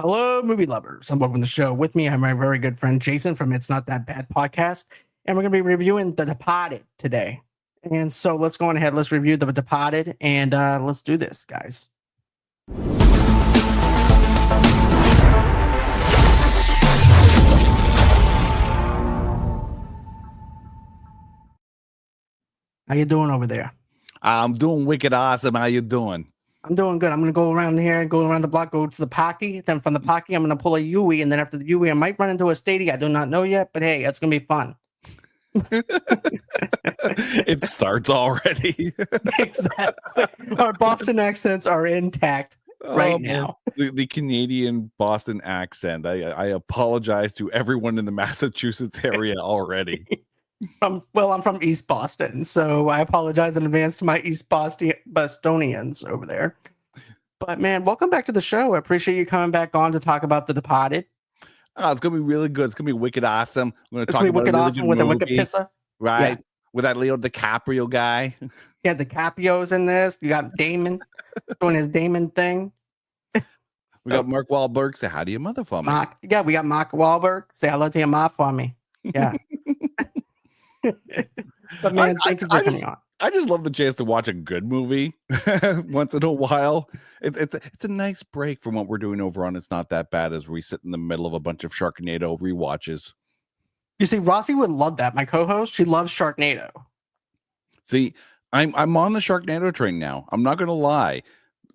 Hello, movie lovers, and welcome to the show. With me, I have my very good friend Jason from It's Not That Bad podcast, and we're going to be reviewing The Departed today. And so let's go on ahead. Let's review The Departed, and let's do this, guys. How you doing over there? I'm doing wicked awesome. How you doing? I'm doing good. I'm going to go around here, go around the block, go to the Pocky. Then from the Pocky, I'm going to pull a Yui. And then after the Yui, I might run into a Stadia. I do not know yet, but hey, it's going to be fun. It starts already. Exactly. Our Boston accents are intact right now. The Canadian Boston accent. I apologize to everyone in the Massachusetts area already. I'm from East Boston, so I apologize in advance to my East Bostonians over there. But man, welcome back to the show. I appreciate you coming back on to talk about The Departed. Oh, it's gonna be really good. It's gonna be wicked awesome. I'm gonna talk about wicked really awesome with a wicked pisser, right? Yeah. With that Leo DiCaprio guy. Yeah, DiCaprio's in this. You got Damon doing his Damon thing. We got Mark Wahlberg. Say hi to your mother for me. Yeah, we got Mark Wahlberg. Say hello to your mom for me. Yeah. But man, thank you for coming on. I just love the chance to watch a good movie once in a while. It's a nice break from what we're doing over on It's Not That Bad as we sit in the middle of a bunch of Sharknado rewatches. You see, Rossie would love that. My co-host, she loves Sharknado. See, I'm on the Sharknado train now. I'm not gonna lie.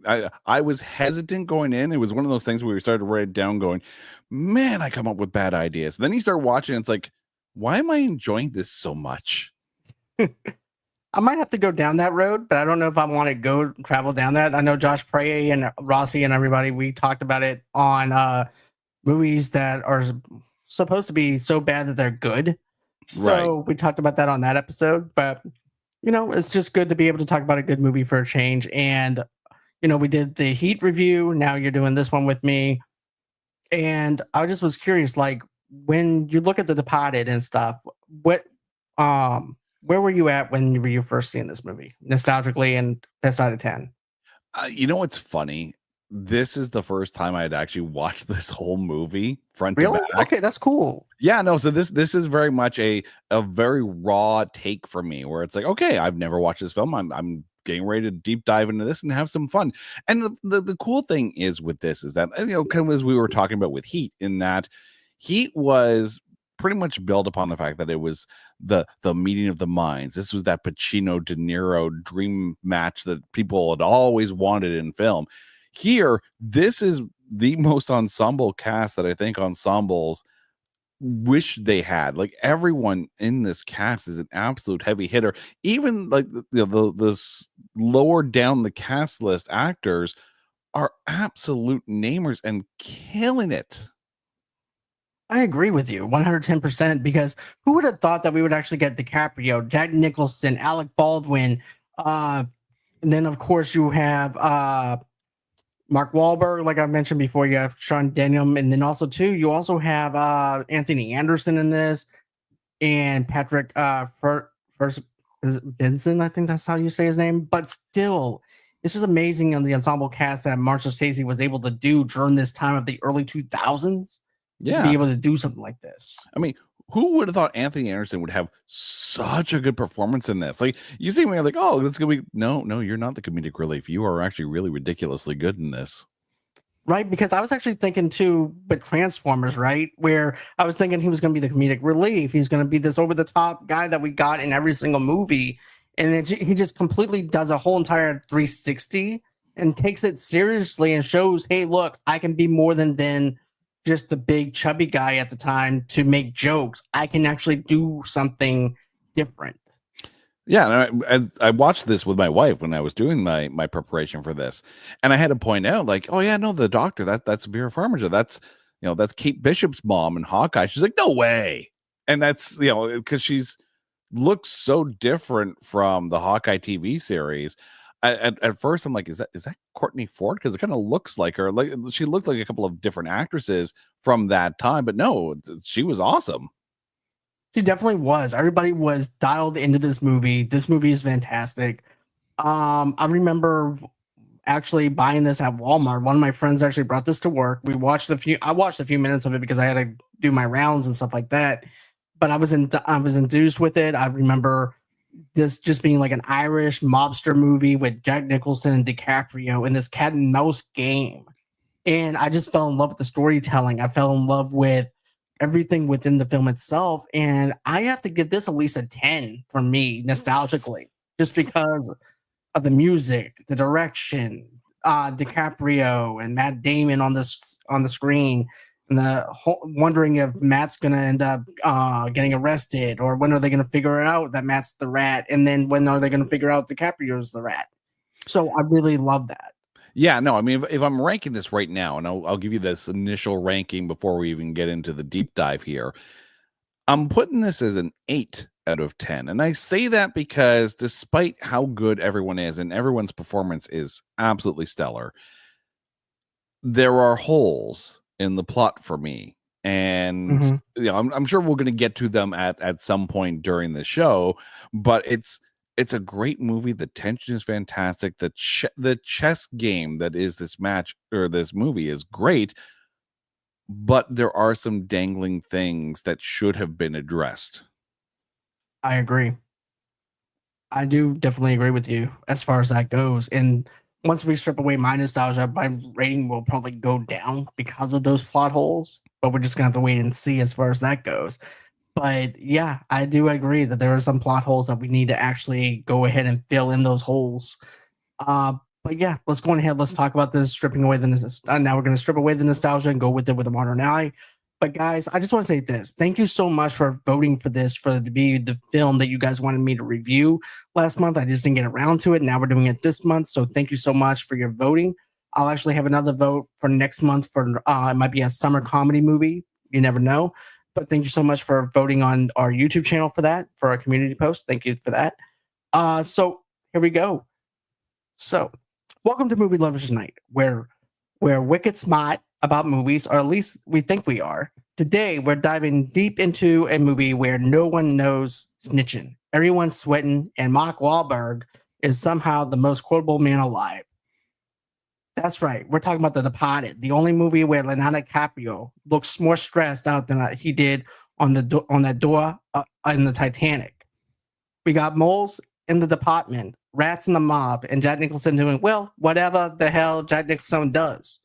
I was hesitant going in. It was one of those things where we started to write it down going, man, I come up with bad ideas. And then you start watching, and it's like, why am I enjoying this so much? I might have to go down that road, but I don't know if I want to go travel down that. I know Josh Prey and Rossie and everybody, we talked about it on movies that are supposed to be so bad that they're good. So right. We talked about that on that episode, but you know, it's just good to be able to talk about a good movie for a change. And, you know, we did the Heat review. Now you're doing this one with me. And I just was curious, like, when you look at The Departed and stuff, where were you at when you were first seeing this movie, nostalgically and best out of 10? You know what's funny? This is the first time I had actually watched this whole movie front really? to back. Okay, that's cool. Yeah, no. So this is very much a very raw take for me, where it's like, okay, I've never watched this film. I'm getting ready to deep dive into this and have some fun. And the cool thing is with this is that, you know, kind of as we were talking about with Heat, in that Heat was pretty much built upon the fact that it was the meeting of the minds. This was that Pacino De Niro dream match that people had always wanted in film. Here, this is the most ensemble cast that I think ensembles wish they had. Like, everyone in this cast is an absolute heavy hitter. Even like the lower down the cast list actors are absolute namers and killing it. I agree with you 110%, because who would have thought that we would actually get DiCaprio, Jack Nicholson, Alec Baldwin, and then of course you have Mark Wahlberg, like I mentioned before. You have Sean Denham, and then also too, you also have Anthony Anderson in this, and Patrick first Benson, I think that's how you say his name. But still, this is amazing on the ensemble cast that Martin Scorsese was able to do during this time of the early 2000s. Yeah, to be able to do something like this. I mean, who would have thought Anthony Anderson would have such a good performance in this? Like, you see me, you're like, oh, this is gonna be no, you're not the comedic relief. You are actually really ridiculously good in this. Right, because I was actually thinking too, but Transformers, right? Where I was thinking he was going to be the comedic relief. He's going to be this over-the-top guy that we got in every single movie. And he just completely does a whole entire 360 and takes it seriously and shows, hey, look, I can be more than just the big chubby guy at the time to make jokes. I can actually do something different. Yeah, and I watched this with my wife when I was doing my preparation for this, and I had to point out, like, oh yeah, no, the doctor, that's Vera Farmiga, that's Kate Bishop's mom in Hawkeye. She's like, no way, and that's because she's looks so different from the Hawkeye TV series. At first, I'm like, is that Courtney Ford? Because it kind of looks like her. Like, she looked like a couple of different actresses from that time, but no, she was awesome. She definitely was. Everybody was dialed into this movie. This movie is fantastic. I remember actually buying this at Walmart. One of my friends actually brought this to work. I watched a few minutes of it because I had to do my rounds and stuff like that. But I was enthused with it. I remember this just being like an Irish mobster movie with Jack Nicholson and DiCaprio in this cat and mouse game. And I just fell in love with the storytelling. I fell in love with everything within the film itself. And I have to give this at least a 10 for me, nostalgically, just because of the music, the direction, DiCaprio and Matt Damon on the screen, and wondering if Matt's gonna end up getting arrested, or when are they gonna figure out that Matt's the rat, and then when are they gonna figure out DiCaprio's the rat? So I really love that. Yeah, no, I mean, if I'm ranking this right now, and I'll give you this initial ranking before we even get into the deep dive here, I'm putting this as an 8 out of 10. And I say that because despite how good everyone is, and everyone's performance is absolutely stellar, there are holes in the plot for me. And you know, I'm sure we're going to get to them at some point during the show, but it's a great movie. The tension is fantastic. The chess game that is this match or this movie is great, but there are some dangling things that should have been addressed. I agree. I do definitely agree with you as far as that goes. And once we strip away my nostalgia, my rating will probably go down because of those plot holes. But we're just gonna have to wait and see as far as that goes. But yeah, I do agree that there are some plot holes that we need to actually go ahead and fill in those holes. Uh, but yeah, let's go on ahead. Let's talk about this stripping away now we're going to strip away the nostalgia and go with it with a modern eye. But guys, I just want to say this. Thank you so much for voting for this for it to be the film that you guys wanted me to review last month. I just didn't get around to it. Now we're doing it this month. So thank you so much for your voting. I'll actually have another vote for next month for it might be a summer comedy movie. You never know. But thank you so much for voting on our YouTube channel for that, for our community post. Thank you for that. So here we go. So, welcome to Movie Lovers Tonight, where we're wicked smart about movies, or at least we think we are. Today, we're diving deep into a movie where no one knows snitching. Everyone's sweating, and Mark Wahlberg is somehow the most quotable man alive. That's right. We're talking about The Departed, the only movie where Leonardo DiCaprio looks more stressed out than he did on that door in the Titanic. We got moles in the department, rats in the mob, and Jack Nicholson doing, well, whatever the hell Jack Nicholson does.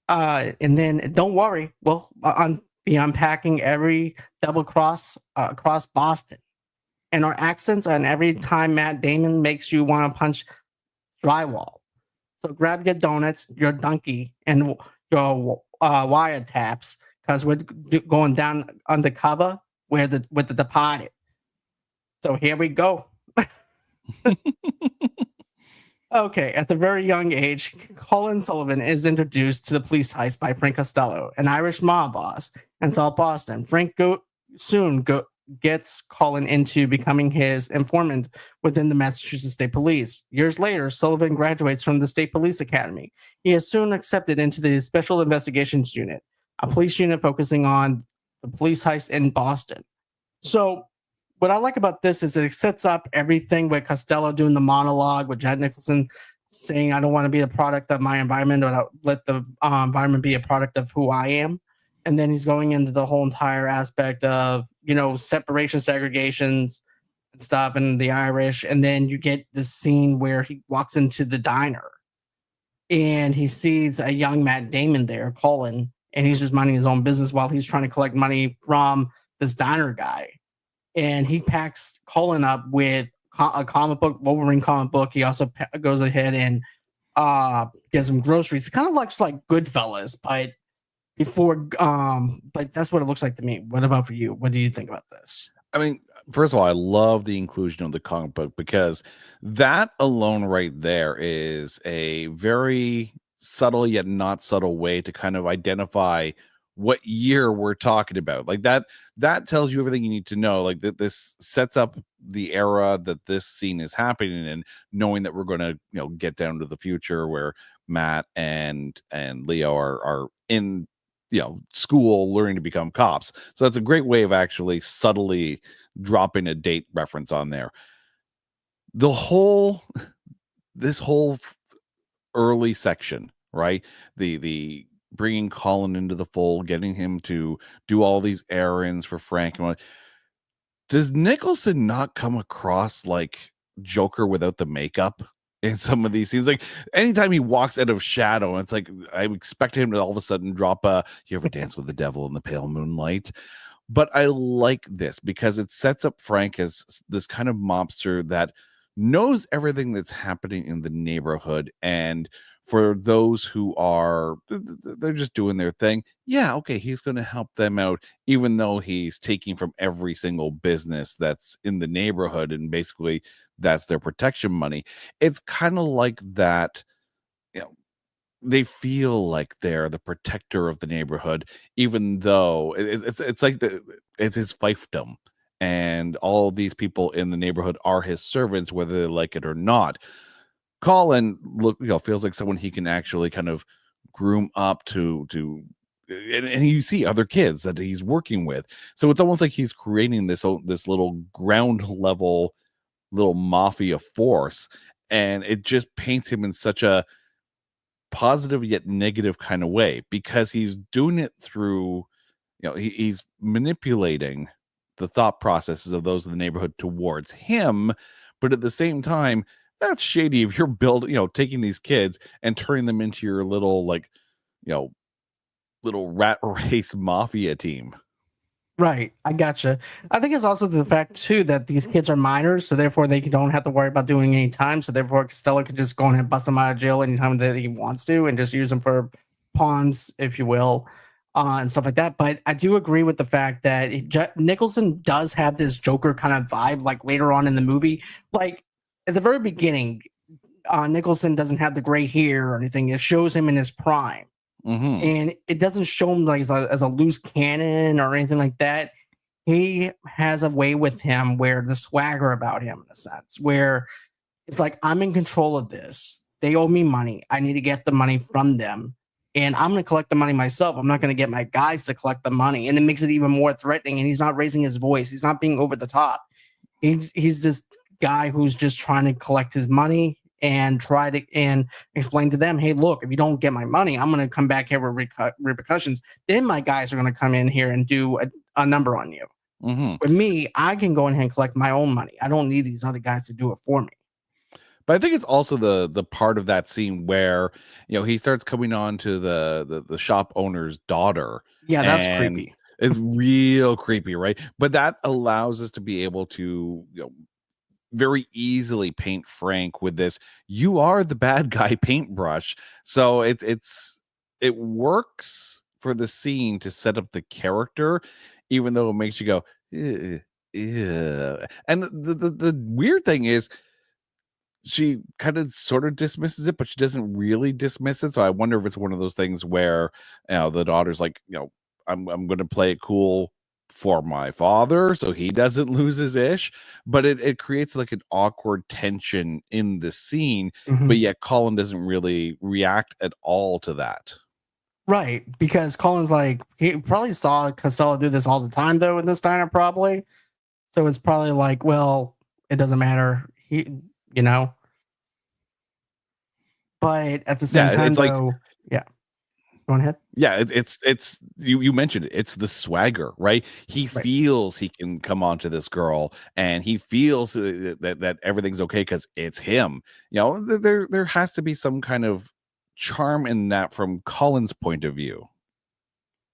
And then don't worry, we'll be unpacking every double cross across Boston. And our accents on every time Matt Damon makes you want to punch drywall. So grab your donuts, your donkey, and your wiretaps, because we're going down undercover with the Departed. So here we go. Okay, at the very young age, Colin Sullivan is introduced to the police heist by Frank Costello, an Irish mob boss in South Boston. Frank gets Colin into becoming his informant within the Massachusetts State Police. Years later, Sullivan graduates from the State Police Academy. He is soon accepted into the Special Investigations Unit, a police unit focusing on the police heist in Boston. So what I like about this is it sets up everything with Costello doing the monologue, with Jack Nicholson saying, I don't want to be a product of my environment, but I'll let the environment be a product of who I am. And then he's going into the whole entire aspect of, separation, segregations and stuff, and the Irish. And then you get this scene where he walks into the diner and he sees a young Matt Damon there, Colin, and he's just minding his own business while he's trying to collect money from this diner guy. And he packs Colin up with a comic book, Wolverine comic book. He also goes ahead and gets him groceries. It kind of looks like Goodfellas, but but that's what it looks like to me. What about for you? What do you think about this? I mean, first of all, I love the inclusion of the comic book, because that alone right there is a very subtle yet not subtle way to kind of identify what year we're talking about. Like that tells you everything you need to know. Like that this sets up the era that this scene is happening in, knowing that we're going to, get down to the future where Matt and Leo are in, school learning to become cops. So that's a great way of actually subtly dropping a date reference on there. This whole early section, right? The bringing Colin into the fold, getting him to do all these errands for Frank and what. Does Nicholson not come across like Joker without the makeup in some of these scenes? Like anytime he walks out of shadow, it's like I expect him to all of a sudden drop a "You ever dance with the devil in the pale moonlight?" But I like this because it sets up Frank as this kind of mobster that knows everything that's happening in the neighborhood. And for those who are, they're just doing their thing. Yeah, okay, he's going to help them out, even though he's taking from every single business that's in the neighborhood. And basically, that's their protection money. It's kind of like that. You know, they feel like they're the protector of the neighborhood, even though it's like it's his fiefdom, and all these people in the neighborhood are his servants, whether they like it or not. Colin feels like someone he can actually kind of groom up and you see other kids that he's working with, so it's almost like he's creating this little ground level little mafia force, and it just paints him in such a positive yet negative kind of way because he's doing it through he's manipulating the thought processes of those in the neighborhood towards him, but at the same time that's shady if you're building taking these kids and turning them into your little you know little rat race mafia team. Right, I gotcha. I think it's also the fact too that these kids are minors, so therefore they don't have to worry about doing any time. So therefore, Costello could just go in and bust them out of jail anytime that he wants to, and just use them for pawns, if you will, and stuff like that. But I do agree with the fact that Nicholson does have this Joker kind of vibe, like later on in the movie. Like at the very beginning, Nicholson doesn't have the gray hair or anything. It shows him in his prime. Mm-hmm. And it doesn't show him like as a loose cannon or anything like that. He has a way with him where the swagger about him, in a sense, where it's like, I'm in control of this. They owe me money. I need to get the money from them. And I'm going to collect the money myself. I'm not going to get my guys to collect the money. And it makes it even more threatening. And he's not raising his voice. He's not being over the top. He's this guy who's just trying to collect his money and try to explain to them, hey, look, if you don't get my money, I'm going to come back here with repercussions. Then my guys are going to come in here and do a number on you. Mm-hmm. With me, I can go in here and collect my own money. I don't need these other guys to do it for me. But I think it's also the part of that scene where he starts coming on to the shop owner's daughter. Yeah, that's and creepy. It's real creepy, right? But that allows us to be able to very easily paint Frank with this "you are the bad guy" paintbrush. So it works for the scene to set up the character, even though it makes you go, "Ew, ew." And the weird thing is, she kind of sort of dismisses it, but she doesn't really dismiss it. So I wonder if it's one of those things where the daughter's like, I'm going to play it cool for my father so he doesn't lose his ish, but it creates like an awkward tension in the scene. Mm-hmm. But yet Colin doesn't really react at all to that. Right, because Colin's like, he probably saw Costello do this all the time though in this diner, probably. So it's probably like, well, it doesn't matter. But at the same time, It's like, though, yeah. Go ahead. yeah, it's you mentioned it. It's the swagger, right? He Right. feels he can come onto this girl, and he feels that everything's okay because it's him. There has to be some kind of charm in that from Colin's point of view.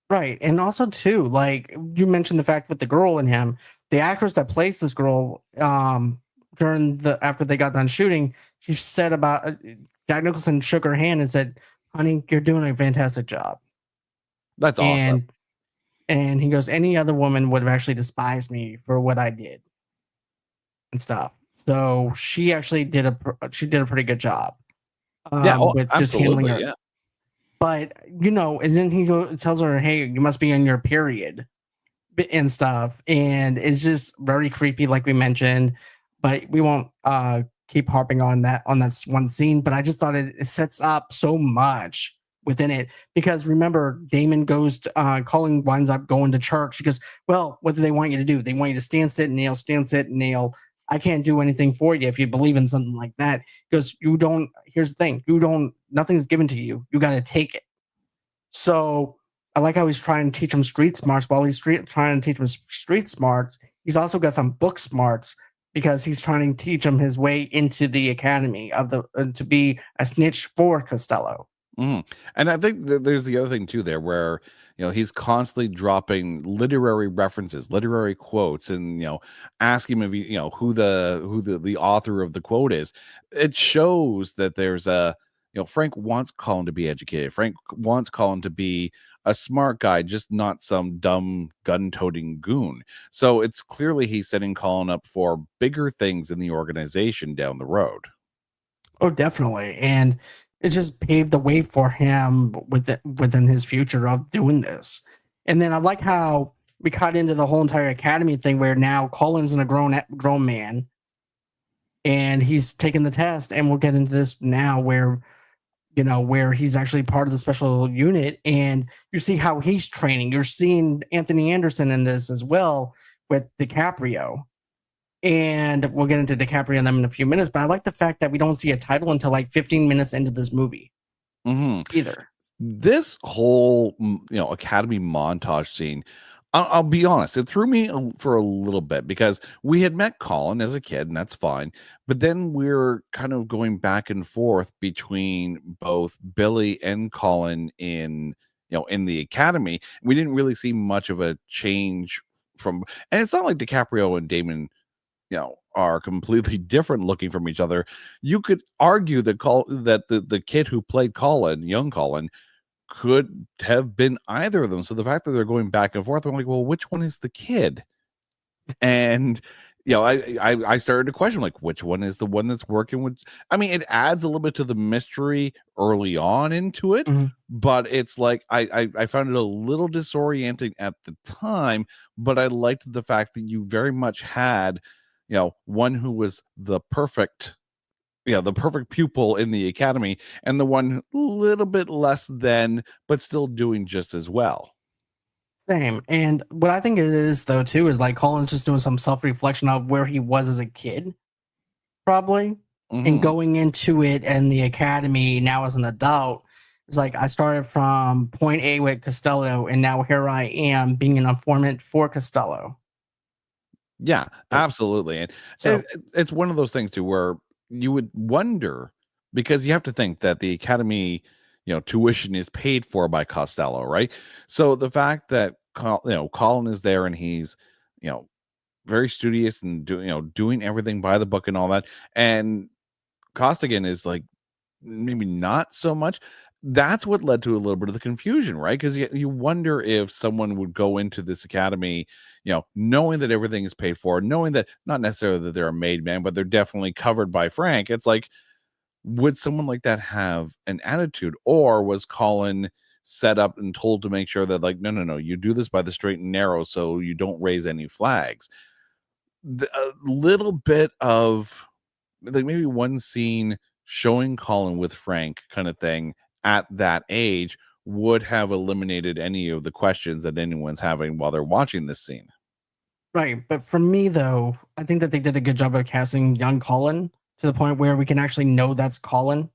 Right. And also too, like you mentioned the fact with the girl and him, the actress that plays this girl, after they got done shooting, she said about Jack Nicholson shook her hand and said, "Honey, you're doing a fantastic job." That's awesome. And he goes, any other woman would have actually despised me for what I did and stuff. So she actually did a pretty good job. With just handling her. Yeah. But and then he tells her, "Hey, you must be on your period," and stuff, and it's just very creepy, like we mentioned. But we won't keep harping on that one scene. But I just thought it sets up so much within it, because remember, Damon goes to, Colin winds up going to church. He goes, "Well, what do they want you to do? They want you to stand, sit, and nail, stand, sit, and nail. I can't do anything for you if you believe in something like that." Because you don't. here's the thing: nothing's given to you. You got to take it. So I like how he's trying to teach him street smarts. While he's trying to teach him street smarts, he's also got some book smarts because he's trying to teach him his way into the academy to be a snitch for Costello. And I think there's the other thing too there, where he's constantly dropping literary references, literary quotes, and asking him if who the author of the quote is. It shows that there's Frank wants Colin to be educated. Frank wants Colin to be a smart guy, just not some dumb gun-toting goon. So it's clearly he's setting Colin up for bigger things in the organization down the road. Oh, definitely. And it just paved the way for him within his future of doing this. And then I like how we cut into the whole entire academy thing where now Colin's a grown man and he's taking the test. And we'll get into this now where he's actually part of the special unit, and you see how he's training. You're seeing Anthony Anderson in this as well with DiCaprio. And we'll get into DiCaprio and them in a few minutes, but I like the fact that we don't see a title until like 15 minutes into this movie either. This whole, Academy montage scene, I'll be honest, it threw me for a little bit because we had met Colin as a kid, and that's fine. But then we're kind of going back and forth between both Billy and Colin in the Academy. We didn't really see much of a change and it's not like DiCaprio and Damon are completely different looking from each other. You could argue that the kid who played Colin, young Colin, could have been either of them. So the fact that they're going back and forth, I'm like, well, which one is the kid? And I started to question, like, which one is the one that's working with? I mean, it adds a little bit to the mystery early on into it, but it's like I found it a little disorienting at the time. But I liked the fact that you very much had one who was the perfect pupil in the academy, and the one a little bit less than, but still doing just as well. Same. And what I think it is, though, too, is like Colin's just doing some self-reflection of where he was as a kid, probably, and going into it and the academy now as an adult. It's like I started from point A with Costello, and now here I am being an informant for Costello. Yeah, absolutely. And so it's one of those things too where you would wonder, because you have to think that the academy tuition is paid for by Costello, right? So the fact that Colin is there and he's very studious and doing everything by the book and all that, and Costigan is like maybe not so much. That's what led to a little bit of the confusion, right? Because you wonder if someone would go into this academy, knowing that everything is paid for, knowing that not necessarily that they're a made man, but they're definitely covered by Frank. It's like, would someone like that have an attitude, or was Colin set up and told to make sure that, like, no, you do this by the straight and narrow, so you don't raise any flags? A little bit of like maybe one scene showing Colin with Frank kind of thing at that age would have eliminated any of the questions that anyone's having while they're watching this scene. Right. But for me, though, I think that they did a good job of casting young Colin to the point where we can actually know that's Colin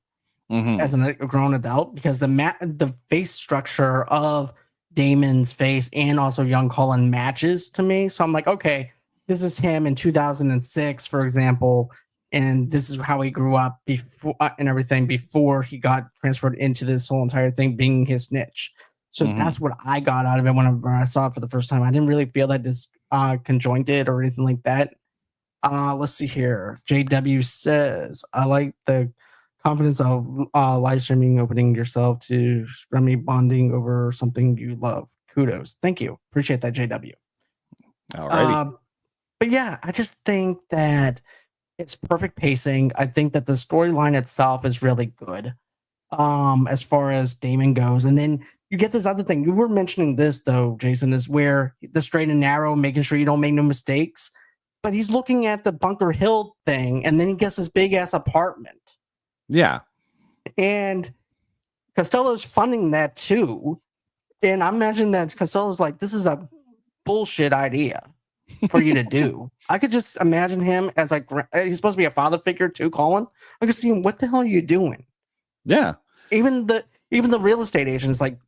as a grown adult, because the face structure of Damon's face and also young Colin matches to me. So I'm like, okay, this is him in 2006, for example, and this is how he grew up before and everything before he got transferred into this whole entire thing being his snitch. So that's what I got out of it whenever I saw it for the first time. I didn't really feel that disconjointed or anything like that. Let's see here. JW says, I like the confidence of live streaming, opening yourself to Remy bonding over something you love. Kudos. Thank you. Appreciate that, JW. Alrighty. But yeah, I just think that it's perfect pacing. I think that the storyline itself is really good as far as Damon goes. And then you get this other thing. You were mentioning this, though, Jason, is where the straight and narrow, making sure you don't make no mistakes. But he's looking at the Bunker Hill thing, and then he gets this big-ass apartment. Yeah. And Costello's funding that, too. And I imagine that Costello's like, this is a bullshit idea for you to do. I could just imagine him as like, he's supposed to be a father figure too, Colin. I could see him, what the hell are you doing? Yeah. Even the real estate agent is like,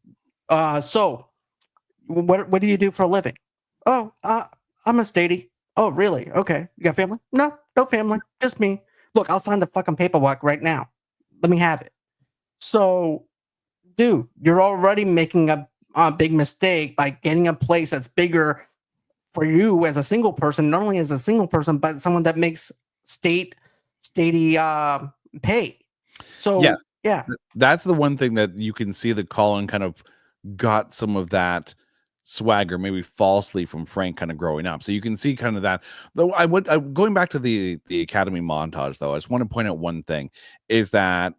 so what do you do for a living? Oh, I'm a statey. Oh, really? Okay. You got family? No, no family. Just me. Look, I'll sign the fucking paperwork right now. Let me have it. So, dude, you're already making a big mistake by getting a place that's bigger for you as a single person, not only as a single person, but someone that makes statey pay. Yeah. So, yeah, That's the one thing that you can see that Colin kind of got some of that swagger, maybe falsely, from Frank kind of growing up. So you can see kind of that. Though going back to the Academy montage, though, I just want to point out one thing is that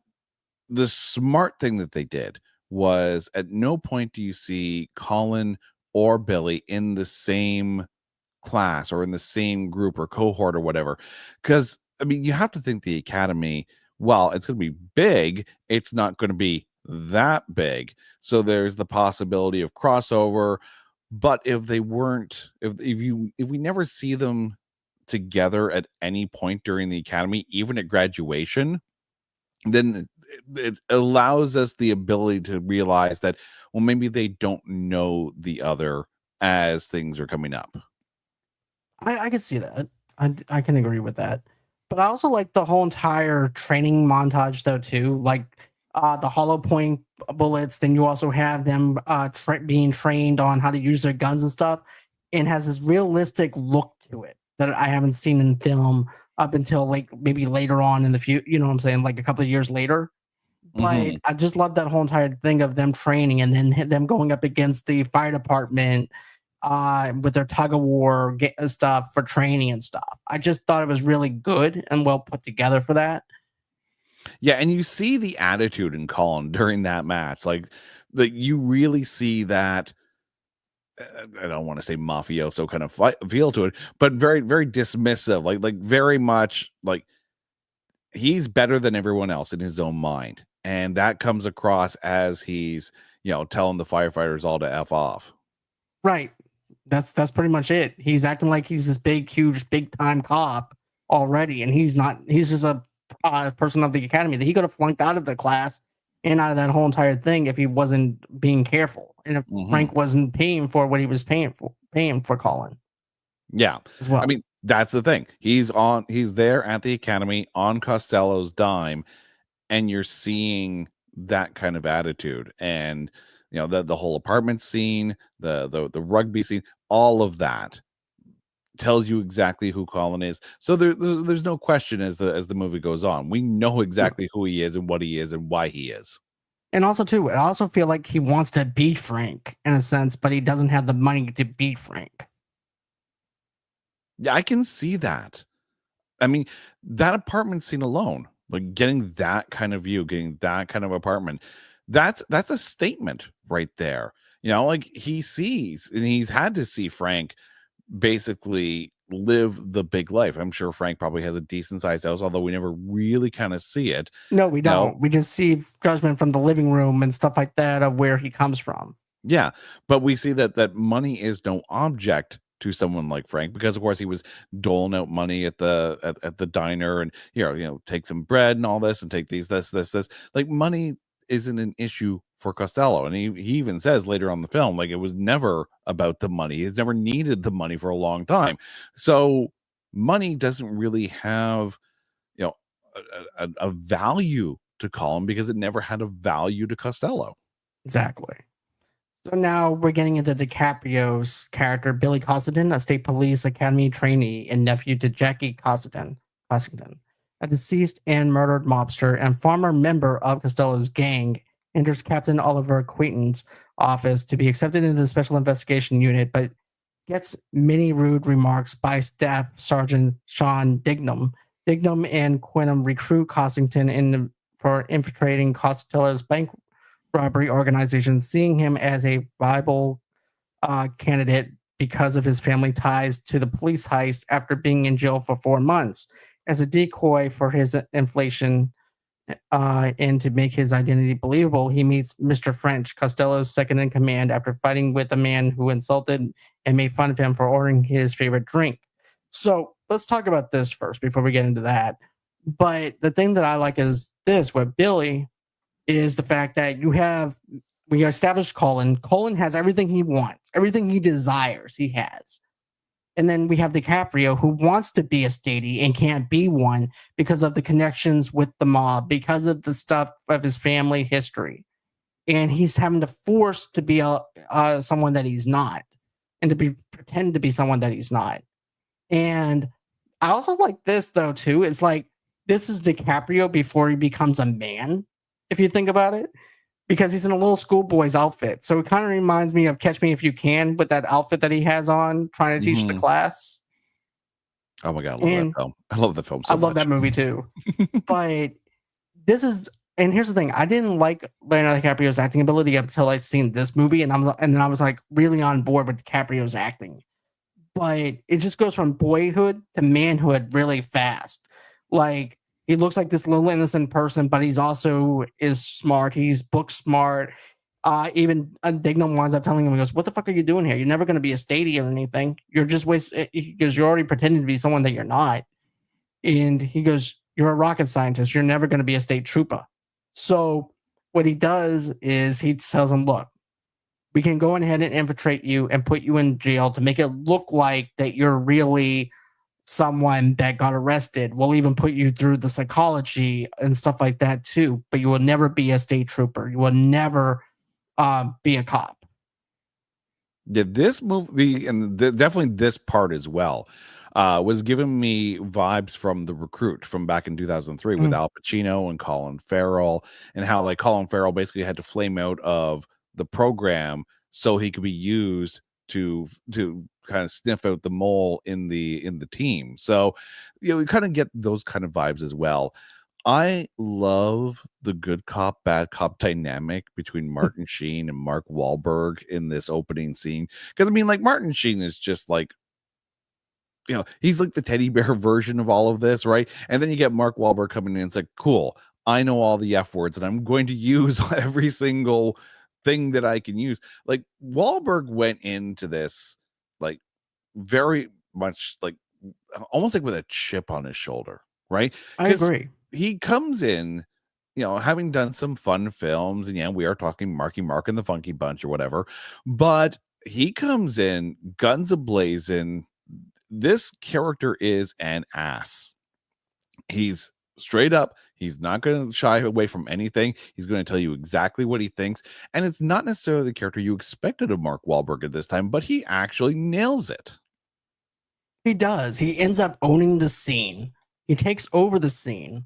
the smart thing that they did was at no point do you see Colin or Billy in the same class or in the same group or cohort or whatever. Because, I mean, you have to think the Academy, while it's going to be big, it's not going to be that big. So there's the possibility of crossover. But if they weren't, if we never see them together at any point during the Academy, even at graduation, then it allows us the ability to realize that, well, maybe they don't know the other as things are coming up. I can see that. I can agree with that. But I also like the whole entire training montage though too. Like the hollow point bullets. Then you also have them being trained on how to use their guns and stuff, and has this realistic look to it that I haven't seen in film up until like maybe later on in the future. You know what I'm saying? Like a couple of years later. But Mhm. I just love that whole entire thing of them training and then them going up against the fire department with their tug of war stuff for training and stuff. I just thought it was really good and well put together for that. Yeah, and you see the attitude in Colin during that match, like, that you really see that, I don't wanna say mafioso kind of feel to it, but very, very dismissive, like, very much like he's better than everyone else in his own mind, and that comes across as he's, telling the firefighters all to F off. Right. That's pretty much it. He's acting like he's this big, huge, big time cop already, and he's not. He's just a person of the academy that he could have flunked out of the class and out of that whole entire thing if he wasn't being careful and if Mhm. Frank wasn't paying for what he was paying for Colin Yeah. as I well. mean, that's the thing. He's there at the academy on Costello's dime, and you're seeing that kind of attitude, and the whole apartment scene, the rugby scene, all of that tells you exactly who Colin is. So there's no question as the movie goes on. We know exactly who he is and what he is and why he is. And also too, I also feel like he wants to beat Frank in a sense, but he doesn't have the money to beat Frank. Yeah, I can see that. I mean, that apartment scene alone, like getting that kind of view, getting that kind of apartment, that's a statement right there. Like he sees and he's had to see Frank basically live the big life. I'm sure Frank probably has a decent sized house, although we never really kind of see it. No, we You know, don't. We just see judgment from the living room and stuff like that of where he comes from. yeah, but we see that money is no object to someone like Frank because of course he was doling out money at the diner and take some bread and all this and take these this like money isn't an issue for Costello, and he even says later on in the film like it was never about the money. He's never needed the money for a long time. So money doesn't really have you know a value to Colin because it never had a value to Costello. Exactly. So now we're getting into DiCaprio's character, Billy Cossington, a state police academy trainee and nephew to Jackie Cossington, a deceased and murdered mobster and former member of Costello's gang, enters Captain Oliver Quainton's office to be accepted into the special investigation unit, but gets many rude remarks by Staff Sergeant Sean Dignam. Dignam and Quintum recruit Cossington for infiltrating Costello's bank robbery organization, seeing him as a viable candidate because of his family ties to the police heist after being in jail for 4 months. As a decoy for his inflation and to make his identity believable, he meets Mr. French, Costello's second in command, after fighting with a man who insulted and made fun of him for ordering his favorite drink. So let's talk about this first before we get into that. But the thing that I like is this with Billy. is the fact that we established Colin. Colin has everything he wants, everything he desires, he has. And then we have DiCaprio, who wants to be a statey and can't be one because of the connections with the mob, because of the stuff of his family history. And he's having to force to be someone that he's not, and to pretend to be someone that he's not. And I also like this though too. It's like this is DiCaprio before he becomes a man, if you think about it, because he's in a little schoolboy's outfit. So it kind of reminds me of Catch Me If You Can with that outfit that he has on, trying to teach the class. Oh my god, I love that film. I love the film so I love much. that movie too. But this is, and here's the thing: I didn't like Leonardo DiCaprio's acting ability until I'd seen this movie, and then I was like really on board with DiCaprio's acting. But it just goes from boyhood to manhood really fast. Like, he looks like this little innocent person, but he's also is smart. He's book smart. Even Dignam winds up telling him, he goes, "What the fuck are you doing here? You're never going to be a statey or anything. You're just because you're already pretending to be someone that you're not." And he goes, "You're a rocket scientist. You're never going to be a state trooper." So what he does is he tells him, "Look, we can go ahead and infiltrate you and put you in jail to make it look like that you're really someone that got arrested. We'll even put you through the psychology and stuff like that too, but you will never be a state trooper. You will never be a cop." Yeah, this movie and definitely this part as well was giving me vibes from The Recruit from back in 2003 with Al Pacino and Colin Farrell, and how like Colin Farrell basically had to flame out of the program so he could be used to kind of sniff out the mole in the team. So we kind of get those kind of vibes as well. I love the good cop, bad cop dynamic between Martin Sheen and Mark Wahlberg in this opening scene. Because, I mean, like, Martin Sheen is just like, he's like the teddy bear version of all of this, right? And then you get Mark Wahlberg coming in and it's like, cool, I know all the F words and I'm going to use every single thing that I can use. Like, Wahlberg went into this, like, very much like almost like with a chip on his shoulder, right? I agree. He comes in, having done some fun films, and yeah, we are talking Marky Mark and the Funky Bunch or whatever, but he comes in guns a-blazing. This character is an ass. He's straight up. He's not going to shy away from anything. He's going to tell you exactly what he thinks, and it's not necessarily the character you expected of Mark Wahlberg at this time, but he actually nails it. He does. He ends up owning the scene. He takes over the scene.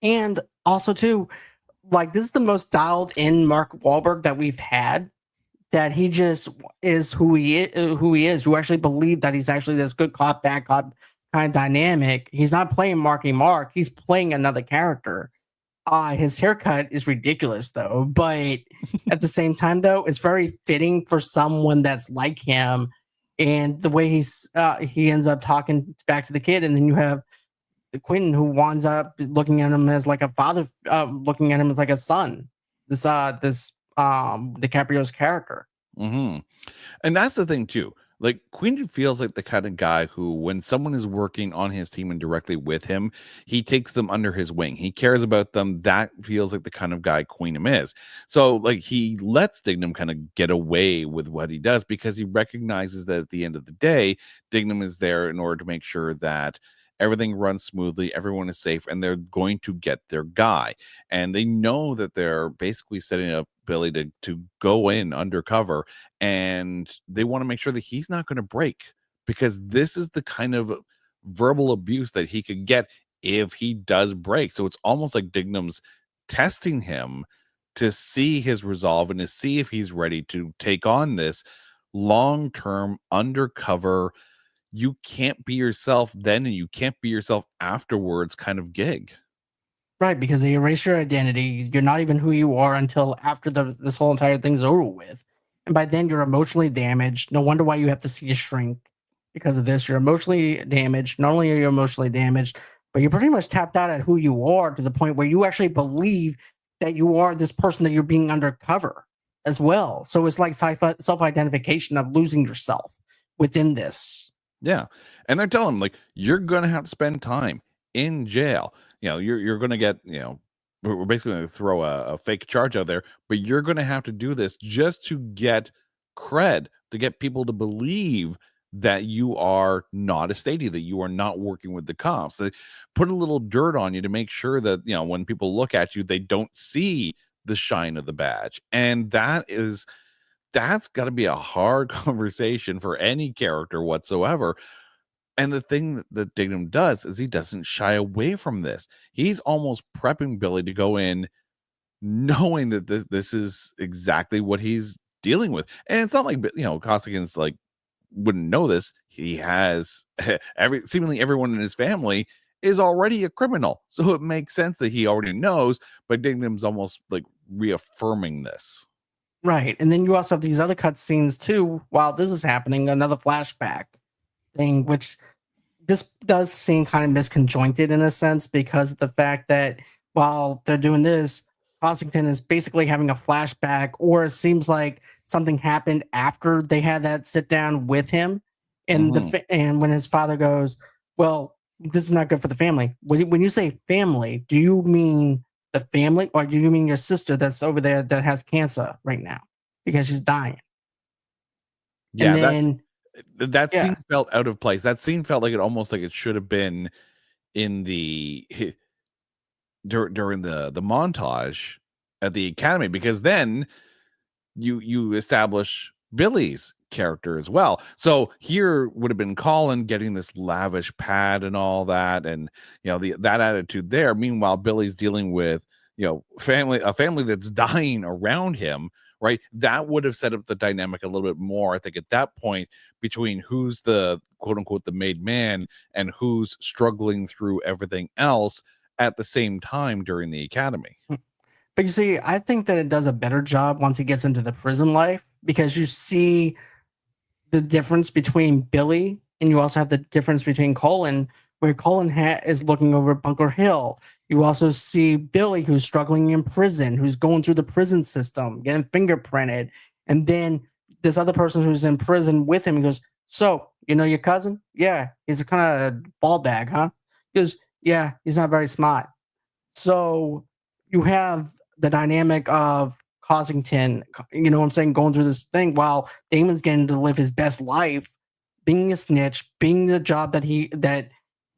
And also, too, like, this is the most dialed in Mark Wahlberg that we've had, that he just is who he is. You actually believe that he's actually this good cop, bad cop kind of dynamic. He's not playing Marky Mark. He's playing another character. His haircut is ridiculous, though. But at the same time, though, it's very fitting for someone that's like him. And the way he ends up talking back to the kid, and then you have Quentin, who winds up looking at him as like a father, looking at him as like a son. This DiCaprio's character. Mm-hmm. And that's the thing too. Like, Quentin feels like the kind of guy who, when someone is working on his team and directly with him, he takes them under his wing. He cares about them. That feels like the kind of guy Quentin is. So, like, he lets Dignam kind of get away with what he does because he recognizes that at the end of the day, Dignam is there in order to make sure that everything runs smoothly, everyone is safe, and they're going to get their guy. And they know that they're basically setting up Billy to go in undercover, and they want to make sure that he's not going to break, because this is the kind of verbal abuse that he could get if he does break. So it's almost like Dignam's testing him to see his resolve and to see if he's ready to take on this long-term undercover, you can't be yourself then and you can't be yourself afterwards kind of gig. Right, because they erase your identity. You're not even who you are until after this whole entire thing's over with. And by then you're emotionally damaged. No wonder why you have to see a shrink because of this. You're emotionally damaged. Not only are you emotionally damaged, but you're pretty much tapped out at who you are, to the point where you actually believe that you are this person that you're being undercover as well. So it's like self-identification of losing yourself within this. Yeah. And they're telling him, like, you're going to have to spend time in jail. You're going to get, we're basically going to throw a fake charge out there, but you're going to have to do this just to get cred, to get people to believe that you are not a statey, that you are not working with the cops. They put a little dirt on you to make sure that, you know, when people look at you, they don't see the shine of the badge. And that's got to be a hard conversation for any character whatsoever. And the thing that Dignam does is he doesn't shy away from this. He's almost prepping Billy to go in knowing that this is exactly what he's dealing with. And it's not like, you know, Costigan's like wouldn't know this. He has seemingly everyone in his family is already a criminal. So it makes sense that he already knows, but Dignam's almost like reaffirming this. Right. And then you also have these other cut scenes too while this is happening, another flashback thing, which this does seem kind of misconjointed in a sense because of the fact that while they're doing this, Cossington is basically having a flashback, or it seems like something happened after they had that sit down with him. And and when his father goes, "Well, this is not good for the family." When you say family, do you mean the family, or do you mean your sister that's over there that has cancer right now because she's dying? Yeah, And then that scene felt out of place. That scene felt like it almost like it should have been in the during the montage at the academy, because then you establish Billy's character as well. So here would have been Colin getting this lavish pad and all that, and you know that attitude there. Meanwhile, Billy's dealing with, you know, a family that's dying around him. Right, that would have set up the dynamic a little bit more, I think, at that point, between who's the quote unquote the made man and who's struggling through everything else at the same time during the academy. But you see, I think that it does a better job once he gets into the prison life because you see the difference between Billy and you also have the difference between Colin, where Colin is looking over Bunker Hill. You also see Billy, who's struggling in prison, who's going through the prison system, getting fingerprinted. And then this other person who's in prison with him goes, "So, you know your cousin? Yeah, he's a kind of ball bag, huh?" He goes, "Yeah, he's not very smart." So you have the dynamic of Cossington, you know what I'm saying, going through this thing while Damon's getting to live his best life, being a snitch, being the job that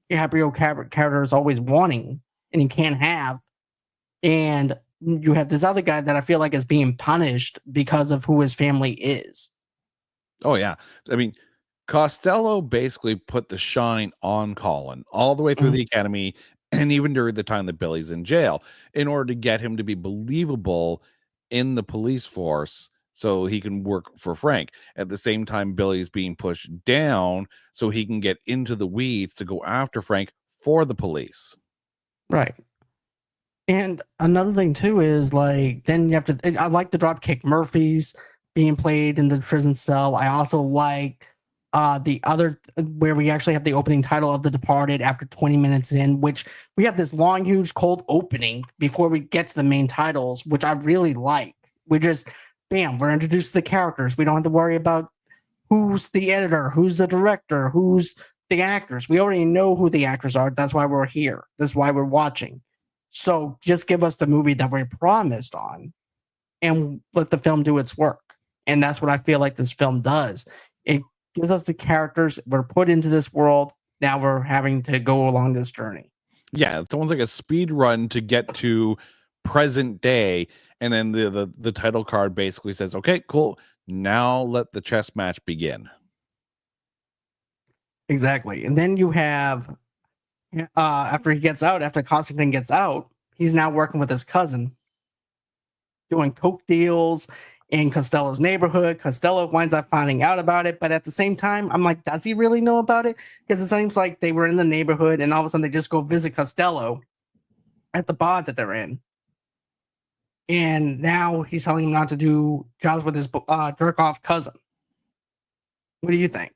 DiCaprio character is always wanting and he can't have. And you have this other guy that I feel like is being punished because of who his family is. Oh yeah, I mean, Costello basically put the shine on Colin all the way through the academy, and even during the time that Billy's in jail, in order to get him to be believable in the police force so he can work for Frank. At the same time, Billy's being pushed down so he can get into the weeds to go after Frank for the police. Right. And another thing too is like then you have to. I like the Dropkick Murphys being played in the prison cell. I also like the other where we actually have the opening title of The Departed after 20 minutes in, which we have this long, huge, cold opening before we get to the main titles, which I really like. We just bam, we're introduced to the characters. We don't have to worry about who's the editor, who's the director, who's the actors. We already know who the actors are. That's why we're here. That's why we're watching. So just give us the movie that we're promised on and let the film do its work. And that's what I feel like this film does. It gives us the characters. We're put into this world. Now we're having to go along this journey. Yeah, it's almost like a speed run to get to present day. And then the title card basically says, okay, cool. Now let the chess match begin. Exactly. And then you have after Constantine gets out, he's now working with his cousin, doing coke deals in Costello's neighborhood. Costello winds up finding out about it, but at the same time, I'm like, does he really know about it? Because it seems like they were in the neighborhood, and all of a sudden they just go visit Costello at the bar that they're in, and now he's telling him not to do jobs with his jerk off cousin. What do you think?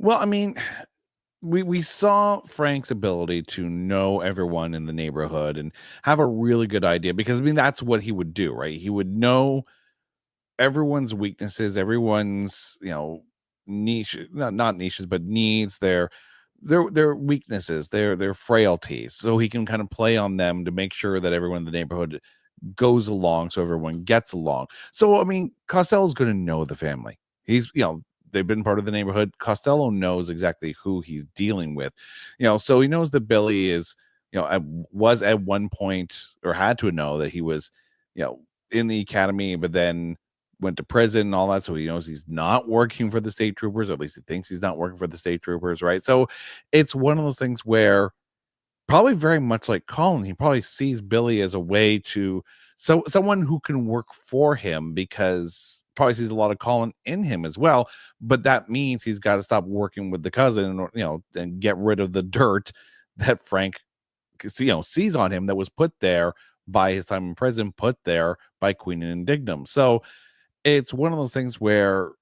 Well, I mean, we saw Frank's ability to know everyone in the neighborhood and have a really good idea, because I mean that's what he would do, right? He would know everyone's weaknesses, everyone's, you know, niche, not niches, but needs, their weaknesses, their frailties, so he can kind of play on them to make sure that everyone in the neighborhood goes along, so everyone gets along. So I mean, Costello's going to know the family. He's, they've been part of the neighborhood. Costello knows exactly who he's dealing with, so he knows that Billy is, was at one point, or had to know that he was, in the academy, but then went to prison and all that. So he knows he's not working for the state troopers, or at least he thinks he's not working for the state troopers, right? So it's one of those things where, probably very much like Colin, he probably sees Billy as a way to, someone who can work for him, because probably sees a lot of Colin in him as well. But that means he's got to stop working with the cousin, or and get rid of the dirt that Frank, sees on him, that was put there by his time in prison, put there by Queen and Indignum. So it's one of those things where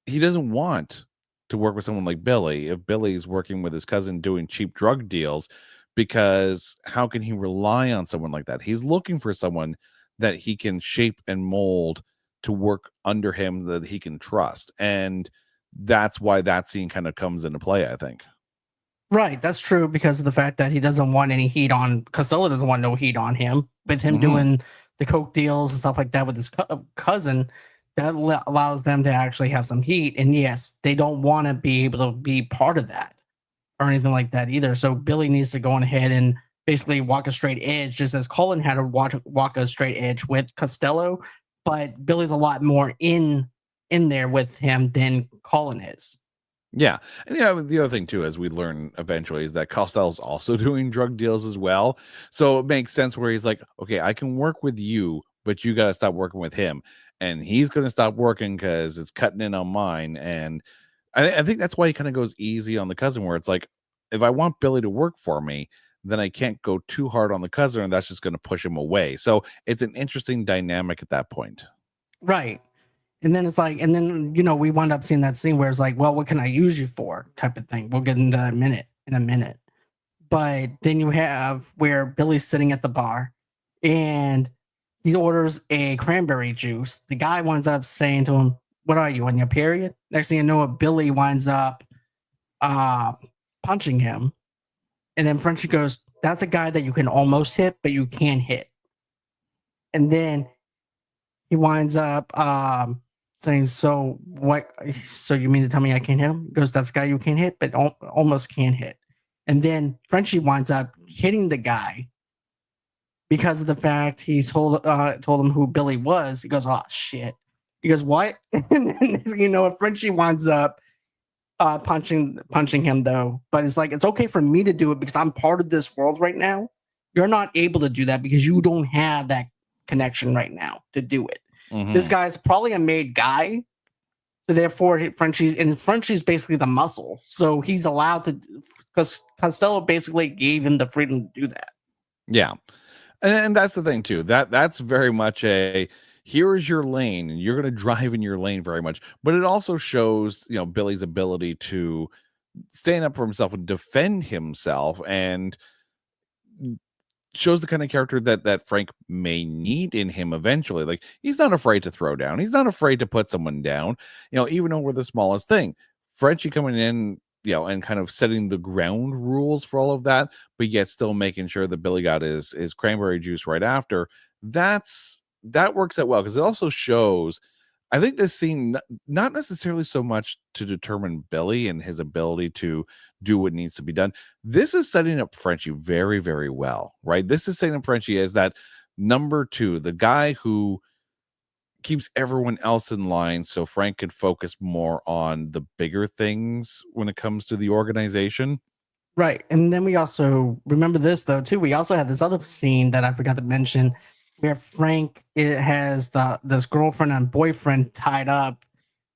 he doesn't want to work with someone like Billy if Billy's working with his cousin doing cheap drug deals, because how can he rely on someone like that? He's looking for someone that he can shape and mold to work under him, that he can trust. And that's why that scene kind of comes into play, I think. Right, that's true, because of the fact that he doesn't want any heat on Costello, doesn't want no heat on him with him doing the coke deals and stuff like that with his cousin. That allows them to actually have some heat. And yes, they don't want to be able to be part of that or anything like that either. So Billy needs to go on ahead and basically walk a straight edge, just as Colin had to walk a straight edge with Costello. But Billy's a lot more in there with him than Colin is. Yeah. And the other thing too, as we learn eventually, is that Costello's also doing drug deals as well. So it makes sense where he's like, okay, I can work with you, but you got to stop working with him. And he's going to stop working because it's cutting in on mine. And I think that's why he kind of goes easy on the cousin, where it's like, if I want Billy to work for me, then I can't go too hard on the cousin, and that's just going to push him away. So it's an interesting dynamic at that point. Right. And then it's like, and then, we wound up seeing that scene where it's like, well, what can I use you for, type of thing. We'll get into that in a minute. But then you have where Billy's sitting at the bar and he orders a cranberry juice. The guy winds up saying to him, "What are you, on your period?" Next thing you know, Billy winds up punching him. And then Frenchie goes, "That's a guy that you can almost hit, but you can't hit." And then he winds up saying, "So what? So you mean to tell me I can't hit him?" He goes, "That's a guy you can't hit, but almost can't hit." And then Frenchie winds up hitting the guy because of the fact he told him who Billy was. He goes, "Oh shit." He goes, "What?" And then, Frenchie winds up punching him though. But it's like, it's okay for me to do it because I'm part of this world right now. You're not able to do that because you don't have that connection right now to do it. This guy's probably a made guy. So therefore, Frenchie's basically the muscle. So he's allowed to, because Costello basically gave him the freedom to do that. Yeah. And that's the thing too. That's very much here is your lane, and you're going to drive in your lane very much. But it also shows, Billy's ability to stand up for himself and defend himself, and shows the kind of character that Frank may need in him eventually. Like, he's not afraid to throw down. He's not afraid to put someone down, even over the smallest thing. Frenchie coming in, and kind of setting the ground rules for all of that, but yet still making sure that Billy got his cranberry juice right after. That works out well, because it also shows, I think, this scene, not necessarily so much to determine Billy and his ability to do what needs to be done. This is setting up Frenchie very, very well, right? This is setting up Frenchie as that number two, the guy who keeps everyone else in line so Frank could focus more on the bigger things when it comes to the organization. Right. And then we also remember this though too. We also had this other scene that I forgot to mention where Frank has this girlfriend and boyfriend tied up,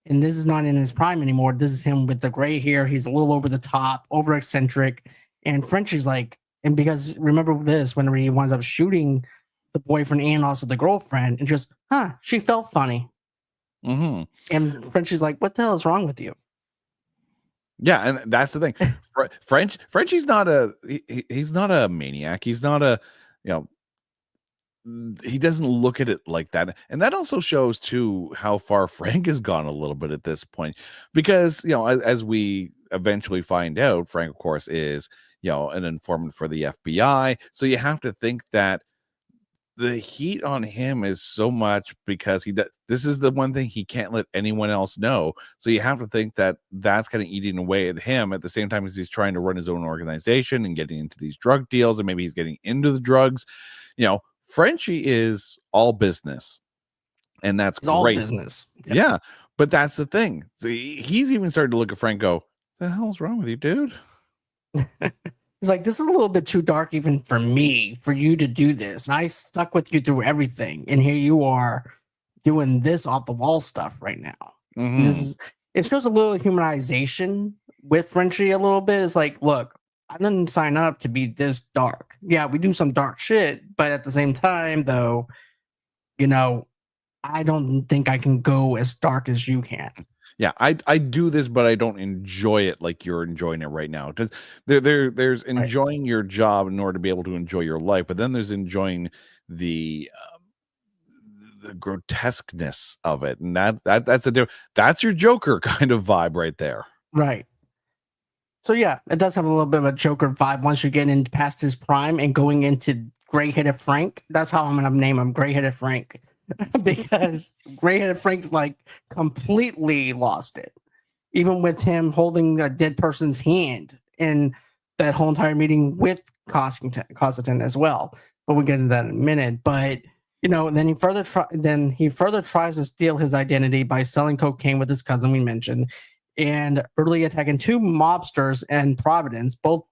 and this is not in his prime anymore. This is him with the gray hair. He's a little over the top, over eccentric, and Frenchie's like, and because remember this, when he winds up shooting the boyfriend and also the girlfriend, and just, she felt funny. And Frenchie's like, "What the hell is wrong with you?" Yeah, and that's the thing. Frenchie's not he's not a maniac. He's not a, he doesn't look at it like that. And that also shows too how far Frank has gone a little bit at this point, because as we eventually find out Frank, of course, is, an informant for the FBI. So you have to think that the heat on him is so much because this is the one thing he can't let anyone else know. So you have to think that that's kind of eating away at him at the same time as he's trying to run his own organization and getting into these drug deals, and maybe he's getting into the drugs. Frenchie is all business, and that's It's great. all business. Yep. Yeah, but that's the thing. So he's even started to look at Frank, go, "The hell's wrong with you, dude?" He's like, this is a little bit too dark even for me, for you to do this. And I stuck with you through everything. And here you are doing this off the wall stuff right now. Mm-hmm. It shows a little humanization with Frenchie a little bit. It's like, look, I didn't sign up to be this dark. Yeah, we do some dark shit, but at the same time, though, I don't think I can go as dark as you can. Yeah, I do this, but I don't enjoy it like you're enjoying it right now. Because there's enjoying your job in order to be able to enjoy your life, but then there's enjoying the grotesqueness of it, and that's your Joker kind of vibe right there. Right. So yeah, it does have a little bit of a Joker vibe once you get in past his prime and going into gray-headed Frank. That's how I'm gonna name him, gray-headed Frank. Because gray-headed Frank's like completely lost it, even with him holding a dead person's hand in that whole entire meeting with Constantine as well. But we'll get into that in a minute. But then he further tries to steal his identity by selling cocaine with his cousin we mentioned, and brutally attacking two mobsters in Providence, both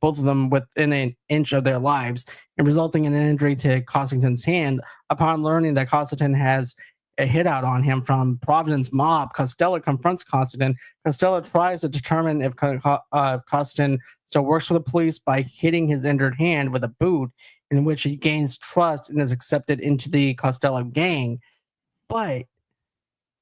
of them within an inch of their lives, and resulting in an injury to Constantine's hand. Upon learning that Constantine has a hit out on him from Providence mob, Costello confronts Constantine. Costello tries to determine if Constantine still works for the police by hitting his injured hand with a boot, in which he gains trust and is accepted into the Costello gang. But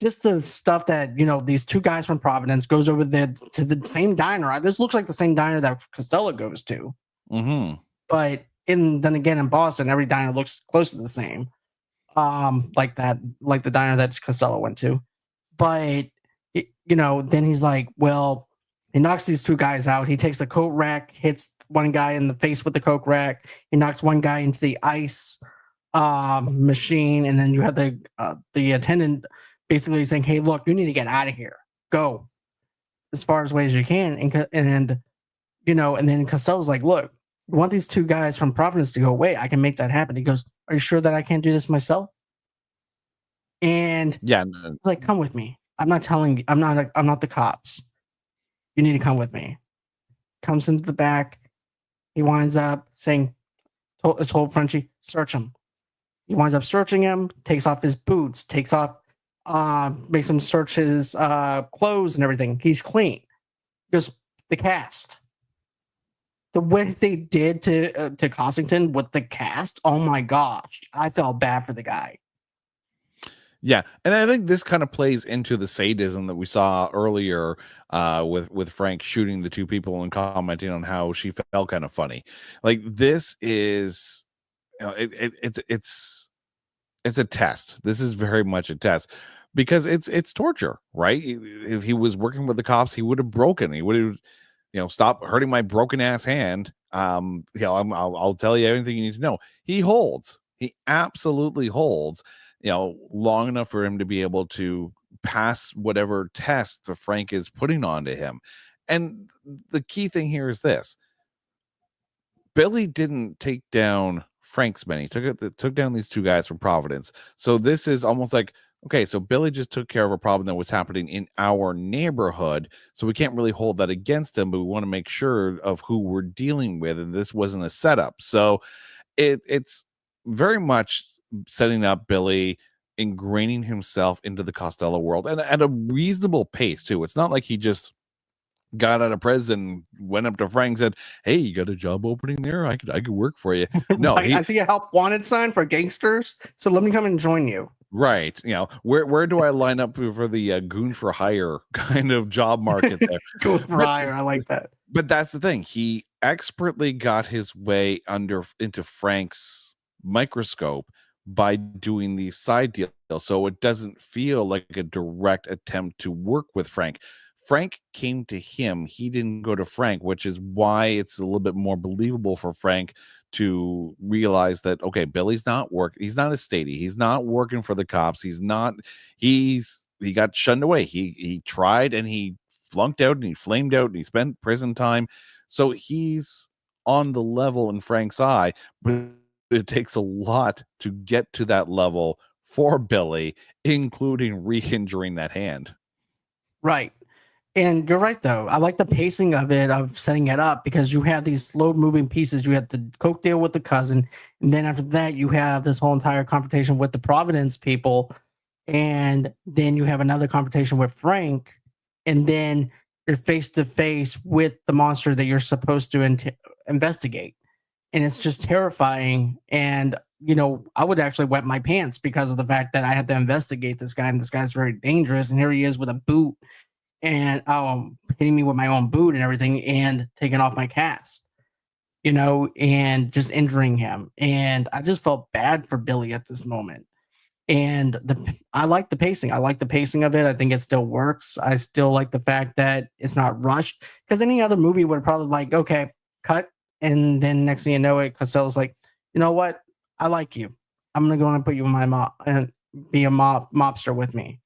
just the stuff that, these two guys from Providence goes over there to the same diner. This looks like the same diner that Costello goes to. Mm-hmm. But then again, in Boston, every diner looks close to the same. Like the diner that Costello went to. But, then he's like, well, he knocks these two guys out. He takes a coat rack, hits one guy in the face with the coke rack. He knocks one guy into the ice machine. And then you have the attendant basically saying, hey, look, you need to get out of here. Go as far away as you can. And then Costello's like, look, you want these two guys from Providence to go away? I can make that happen. He goes, are you sure that I can't do this myself? And yeah, he's like, come with me. I'm not telling you. I'm not the cops. You need to come with me. Comes into the back. He winds up saying, told Frenchie, search him. He winds up searching him, takes off his boots, makes him search his clothes and everything. He's clean. He goes, the cast. The way they did to Constantine with the cast, oh my gosh. I felt bad for the guy. Yeah, and I think this kind of plays into the sadism that we saw earlier with Frank shooting the two people and commenting on how she felt kind of funny. Like, this is, it's a test. This is very much a test because it's torture, right? If he was working with the cops, he would have broken. He would have, stop hurting my broken ass hand. I'll tell you everything you need to know. He absolutely holds. Long enough for him to be able to pass whatever test the Frank is putting onto him. And the key thing here is this: Billy didn't take down Frank's men. He took down these two guys from Providence. So this is almost like, okay, so Billy just took care of a problem that was happening in our neighborhood. So we can't really hold that against him, but we want to make sure of who we're dealing with. And this wasn't a setup. So it's very much setting up Billy, ingraining himself into the Costello world, and at a reasonable pace too. It's not like he just got out of prison, went up to Frank, said, hey, you got a job opening there? I could work for you. No, right. I see a help wanted sign for gangsters, so let me come and join you. Right. Where do I line up for the goon for hire kind of job market there? Goon for hire, I like that. But that's the thing. He expertly got his way into Frank's microscope by doing these side deals, so it doesn't feel like a direct attempt to work with Frank. Frank came to him. He didn't go to Frank, which is why it's a little bit more believable for Frank to realize that, okay, Billy's not working. He's not a statey. He's not working for the cops. He got shunned away. He tried and he flunked out and he flamed out and he spent prison time. So he's on the level in Frank's eye, but it takes a lot to get to that level for Billy, including re-injuring that hand. Right. And you're right, though. I like the pacing of it, of setting it up, because you have these slow moving pieces. You have the coke deal with the cousin. And then after that, you have this whole entire confrontation with the Providence people. And then you have another confrontation with Frank. And then you're face to face with the monster that you're supposed to investigate. And it's just terrifying. And, I would actually wet my pants because of the fact that I had to investigate this guy. And this guy's very dangerous. And here he is with a boot and hitting me with my own boot and everything, and taking off my cast, and just injuring him. And I just felt bad for Billy at this moment. And I like the pacing. I like the pacing of it. I think it still works. I still like the fact that it's not rushed, because any other movie would probably like, okay, cut. And then next thing you know, Costello's like, you know what? I like you. I'm going to go and put you in my mob and be a mobster with me.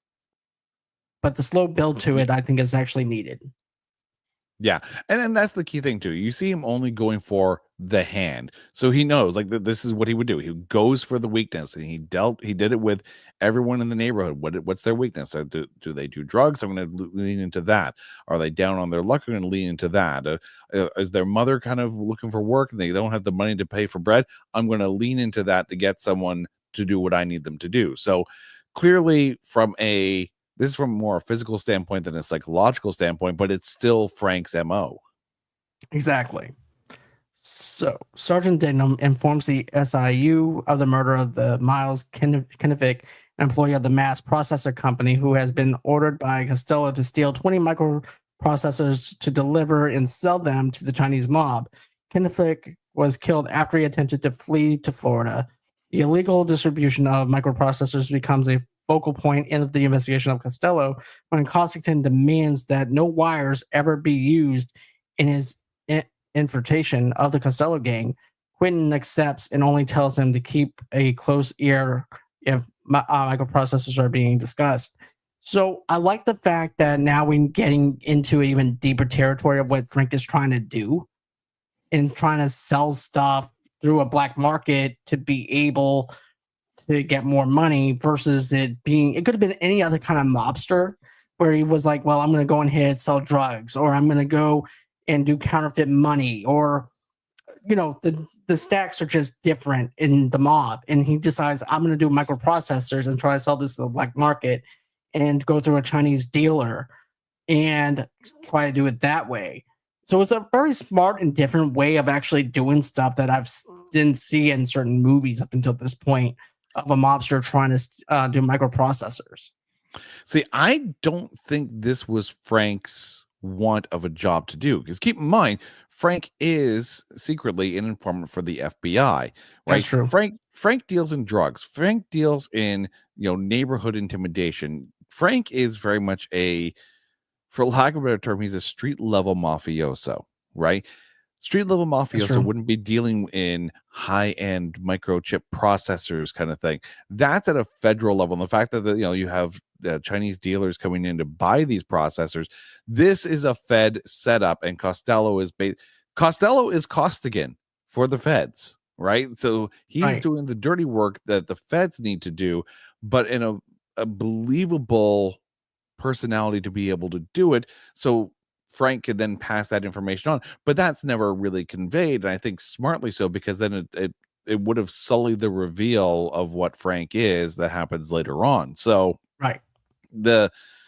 But the slow build to it, I think, is actually needed. Yeah. And then that's the key thing too. You see him only going for the hand. So he knows like this is what he would do. He goes for the weakness, and he did it with everyone in the neighborhood. What's their weakness? Do they do drugs? I'm going to lean into that. Are they down on their luck? I'm going to lean into that. Is their mother kind of looking for work and they don't have the money to pay for bread? I'm going to lean into that to get someone to do what I need them to do. So clearly this is from more a physical standpoint than a psychological standpoint, but it's still Frank's MO. Exactly. So Sergeant Denham informs the SIU of the murder of the Miles Kinnifick, an employee of the mass processor company who has been ordered by Costello to steal 20 microprocessors to deliver and sell them to the Chinese mob. Kinnifick was killed after he attempted to flee to Florida. The illegal distribution of microprocessors becomes a focal point in the investigation of Costello when Cossington demands that no wires ever be used in his infiltration of the Costello gang. Quentin accepts and only tells him to keep a close ear if microprocessors are being discussed. So I like the fact that now we're getting into even deeper territory of what Frank is trying to do, and trying to sell stuff through a black market to be able to get more money, versus it could have been any other kind of mobster where he was like, well, I'm going to go and sell drugs, or I'm going to go and do counterfeit money, or, the stacks are just different in the mob. And he decides, I'm going to do microprocessors and try to sell this to the black market and go through a Chinese dealer and try to do it that way. So it's a very smart and different way of actually doing stuff that didn't see in certain movies up until this point, of a mobster trying to do microprocessors. See, I don't think this was Frank's want of a job to do, because keep in mind, Frank is secretly an informant for the FBI, right? That's true. Frank deals in drugs. Frank deals in neighborhood intimidation. Frank is very much for lack of a better term, he's a street level mafioso, right? Street level mafioso wouldn't be dealing in high end microchip processors kind of thing. That's at a federal level. And the fact that you have Chinese dealers coming in to buy these processors, this is a Fed setup, and Costello is Costigan for the feds, right? So he's doing the dirty work that the feds need to do, but in a believable personality to be able to do it. So Frank could then pass that information on, but that's never really conveyed, and I think smartly so, because then it would have sullied the reveal of what Frank is that happens later on. So I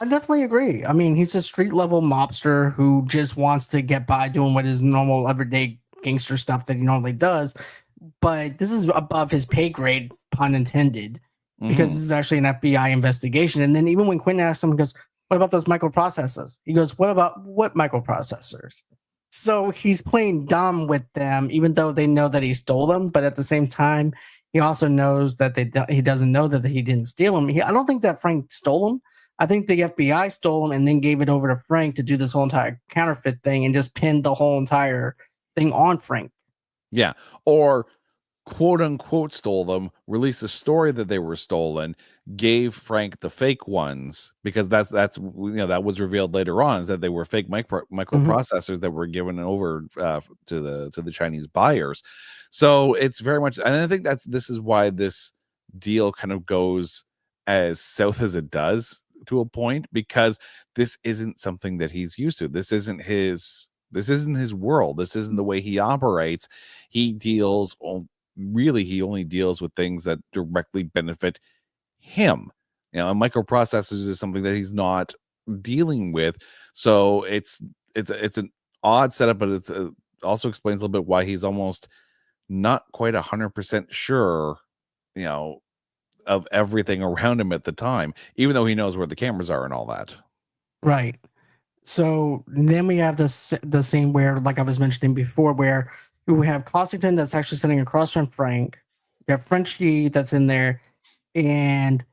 definitely agree. I mean, he's a street level mobster who just wants to get by doing what is normal everyday gangster stuff that he normally does, but this is above his pay grade, pun intended, because this is actually an FBI investigation. And then even when Quentin asks him, he goes, what about those microprocessors? He goes, what microprocessors? So he's playing dumb with them, even though they know that he stole them. But at the same time, he also knows that he doesn't know that he didn't steal them. I don't think that Frank stole them. I think the FBI stole them and then gave it over to Frank to do this whole entire counterfeit thing and just pinned the whole entire thing on Frank. Yeah. Or quote unquote stole them, released a story that they were stolen, gave Frank the fake ones, because that's that was revealed later on, is that they were fake microprocessors that were given over to the Chinese buyers. So it's very much, and I think this is why this deal kind of goes as south as it does to a point, because this isn't something that he's used to. This isn't his world. This isn't the way he operates. He deals really, he only deals with things that directly benefit him. And microprocessors is something that he's not dealing with. So it's an odd setup, but it's also explains a little bit why he's almost not quite 100% sure, of everything around him at the time, even though he knows where the cameras are and all that. Right. So then we have the scene where, like I was mentioning before, where we have Cossington that's actually sitting across from Frank. We have Frenchie that's in there, and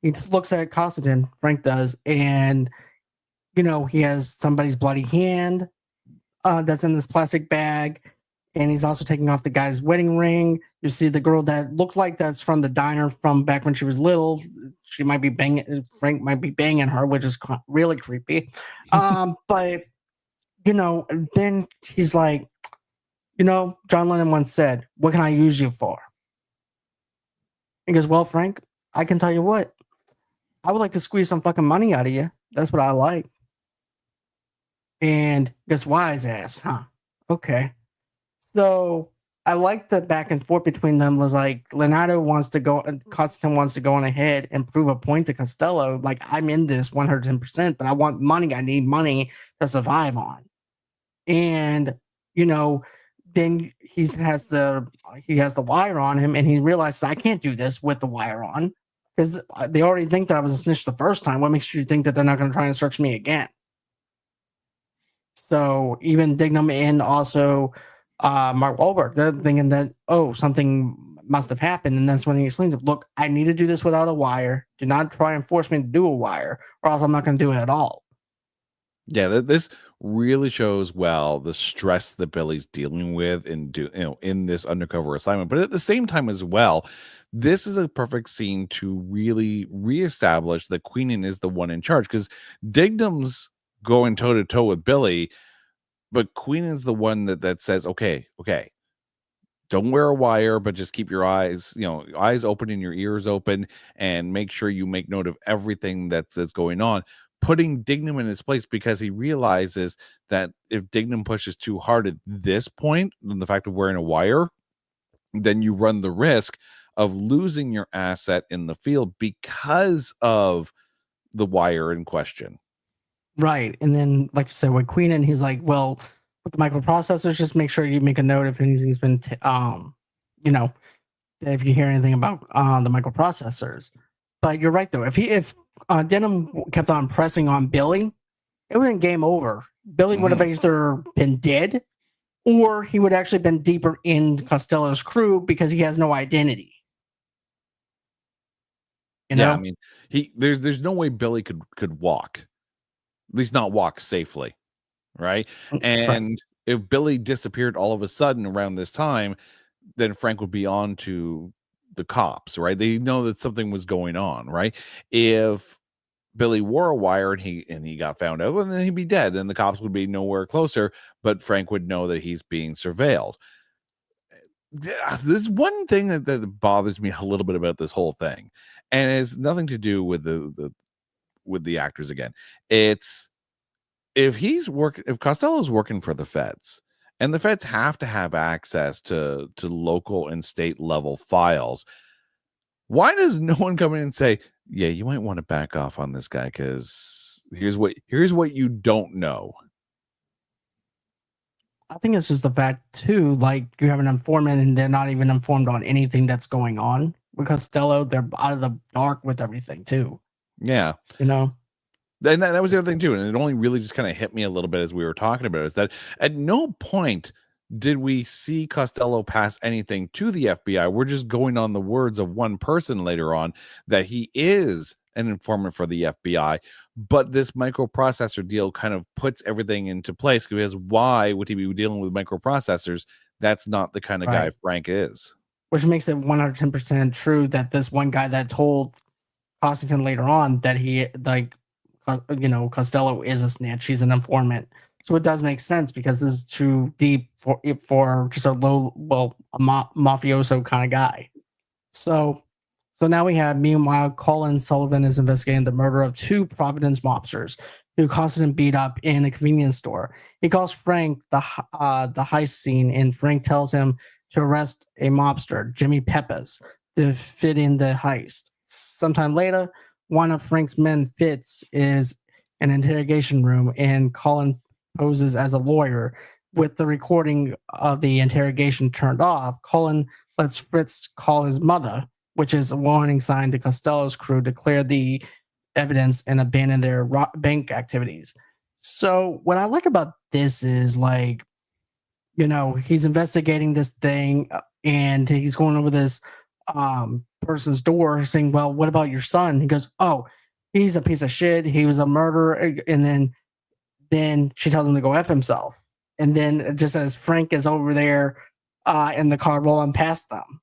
he just looks at Cossington, Frank does, and he has somebody's bloody hand that's in this plastic bag, and he's also taking off the guy's wedding ring. You see the girl that looked like that's from the diner from back when she was little. She might be banging, Frank might be banging her, which is really creepy. But then he's like, John Lennon once said, "What can I use you for?" He goes, "Well, Frank, I can tell you what. I would like to squeeze some fucking money out of you. That's what I like." And guess wise ass, huh? Okay. So I like the back and forth between them. Was like Leonardo wants to go, Constantine wants to go on ahead and prove a point to Costello. Like, I'm in this 110%, but I want money. I need money to survive on. And then he has the wire on him, and he realizes, I can't do this with the wire on, because they already think that I was a snitch the first time. What makes you think that they're not going to try and search me again? So even Dignam and also Mark Wahlberg, they're thinking that, something must have happened. And that's when he explains it. Look, I need to do this without a wire. Do not try and force me to do a wire, or else I'm not going to do it at all. Yeah, this really shows well the stress that Billy's dealing with in this undercover assignment. But at the same time as well, this is a perfect scene to really reestablish that Queenan is the one in charge, because Dignam's going toe to toe with Billy, but Queenan's the one that says, okay, don't wear a wire, but just keep your eyes open and your ears open, and make sure you make note of everything that's going on, putting Dignam in his place, because he realizes that if Dignam pushes too hard at this point, then the fact of wearing a wire, then you run the risk of losing your asset in the field because of the wire in question. Right. And then, like you said, with Queenan, he's like, well, with the microprocessors, just make sure you make a note if anything's been, if you hear anything about the microprocessors. But you're right, though. If Denham kept on pressing on Billy, it would have been game over. Billy would have either been dead, or he would actually been deeper in Costello's crew, because he has no identity. Yeah, I mean, there's no way Billy could walk, at least not walk safely, right? And right. If Billy disappeared all of a sudden around this time, then Frank would be on to the cops, right? They know that something was going on, right? If Billy wore a wire and he got found out, well, then he'd be dead, and the cops would be nowhere closer, but Frank would know that he's being surveilled. There's one thing that bothers me a little bit about this whole thing, and it's nothing to do with the actors again. It's if Costello's working for the feds, and the feds have to have access to local and state level files, why does no one come in and say, yeah, you might want to back off on this guy, because here's what you don't know? I think it's just the fact too, like, you have an informant and they're not even informed on anything that's going on with Costello. They're out of the dark with everything too. Yeah. And that was the other thing too. And it only really just kind of hit me a little bit as we were talking about it, is that at no point did we see Costello pass anything to the FBI. We're just going on the words of one person later on that he is an informant for the FBI. But this microprocessor deal kind of puts everything into place, because why would he be dealing with microprocessors? That's not the kind of guy Right. Frank is. Which makes it 110% true that this one guy that told Cossington later on that he, like, Costello is a snitch. He's an informant. So it does make sense because this is too deep for just a mafioso kind of guy. So now we have, meanwhile, Colin Sullivan is investigating the murder of two Providence mobsters who Constantine beat up in a convenience store. He calls Frank the heist scene, and Frank tells him to arrest a mobster, Jimmy Pepes, to fit in the heist. Sometime later, one of Frank's men, Fitz, is in an interrogation room, and Colin poses as a lawyer. With the recording of the interrogation turned off, Colin lets Fritz call his mother, which is a warning sign to Costello's crew to clear the evidence and abandon their bank activities. So what I like about this is, like, he's investigating this thing, and he's going over this person's door saying, well, what about your son? He goes, oh, he's a piece of shit. He was a murderer. And then she tells him to go F himself. And then just as Frank is over there in the car rolling past them.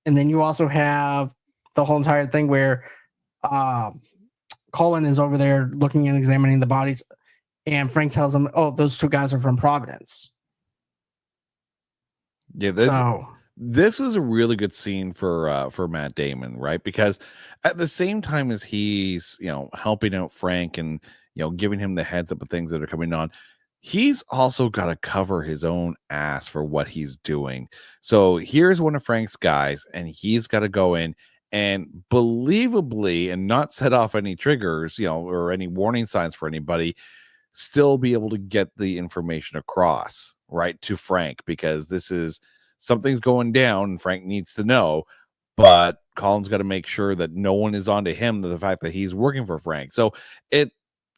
And then you also have the whole entire thing where Colin is over there looking and examining the bodies, and Frank tells him, oh, those two guys are from Providence. Yeah, this was a really good scene for Matt Damon, right? Because at the same time as he's, helping out Frank and, giving him the heads up of things that are coming on, he's also got to cover his own ass for what he's doing. So here's one of Frank's guys, and he's got to go in and believably, and not set off any triggers, or any warning signs for anybody, still be able to get the information across, right, to Frank, because this is something's going down and Frank needs to know. But Colin's got to make sure that no one is onto him, the fact that he's working for Frank. So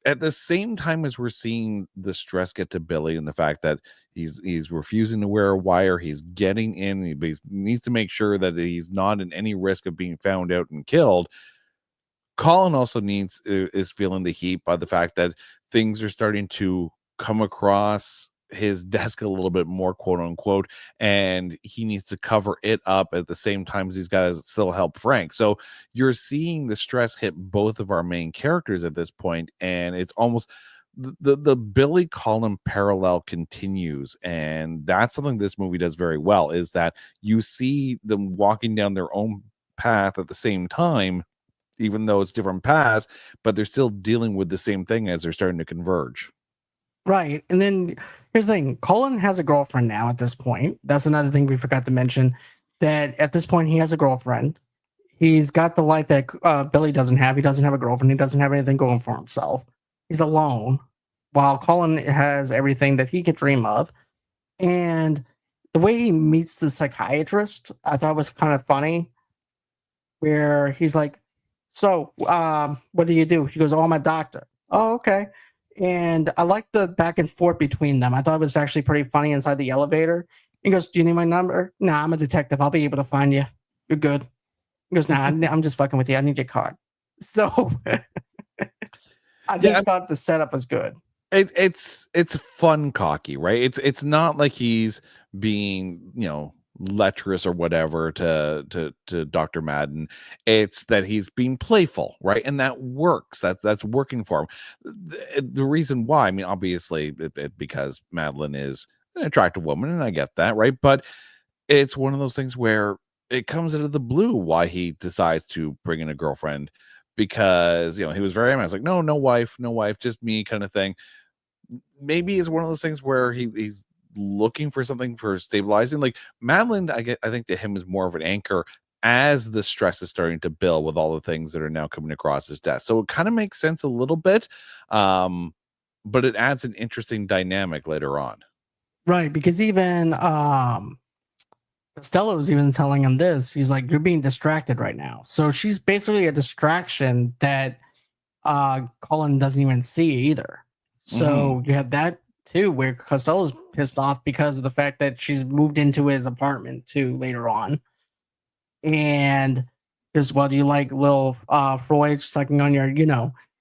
at the same time as we're seeing the stress get to Billy, and the fact that he's refusing to wear a wire, he's getting in, he needs to make sure that he's not in any risk of being found out and killed. Colin also is feeling the heat by the fact that things are starting to come across his desk a little bit more, quote unquote, and he needs to cover it up at the same time as he's got to still help Frank. So you're seeing the stress hit both of our main characters at this point, and it's almost the Billy Colin parallel continues, and that's something this movie does very well, is that you see them walking down their own path at the same time, even though it's different paths, but they're still dealing with the same thing as they're starting to converge. Right. And then here's the thing. Colin has a girlfriend now at this point. That's another thing we forgot to mention, that at this point he has a girlfriend. He's got the life that Billy doesn't have. He doesn't have a girlfriend. He doesn't have anything going for himself. He's alone, while Colin has everything that he could dream of. And the way he meets the psychiatrist, I thought was kind of funny, where he's like, so what do you do? He goes, oh, I'm a doctor. Oh, okay. And I like the back and forth between them. I thought it was actually pretty funny inside the elevator. He goes, do you need my number? Nah, I'm a detective. I'll be able to find you. You're good. He goes, nah, I'm just fucking with you. I need your card. So I just thought the setup was good. It's fun cocky, right? It's not like he's being, lecherous or whatever to Dr. Madden. It's that he's being playful, right? And that works. That's working for him. The reason why, I mean, obviously because Madeline is an attractive woman, and I get that, right? But it's one of those things where it comes out of the blue why he decides to bring in a girlfriend, because he was very adamant. I was like, no wife, just me, kind of thing. Maybe it's one of those things where he's looking for something for stabilizing. Like Madeline, I think to him is more of an anchor as the stress is starting to build with all the things that are now coming across his desk. So it kind of makes sense a little bit, but it adds an interesting dynamic later on. Right, because even Costello was even telling him this. He's like, you're being distracted right now. So she's basically a distraction that Colin doesn't even see either. So you have that too, where Costello's pissed off because of the fact that she's moved into his apartment too later on. And Because well, do you like little Freud sucking on your,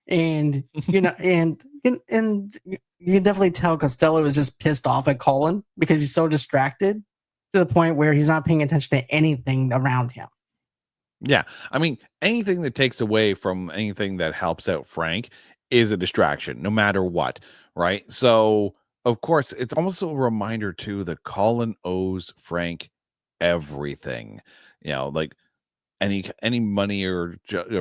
and and you can definitely tell Costello is just pissed off at Colin because he's so distracted to the point where he's not paying attention to anything around him. Yeah. I mean, anything that takes away from anything that helps out Frank is a distraction, no matter what. Right. So, of course, it's almost a reminder, too, that Colin owes Frank everything. Like any money or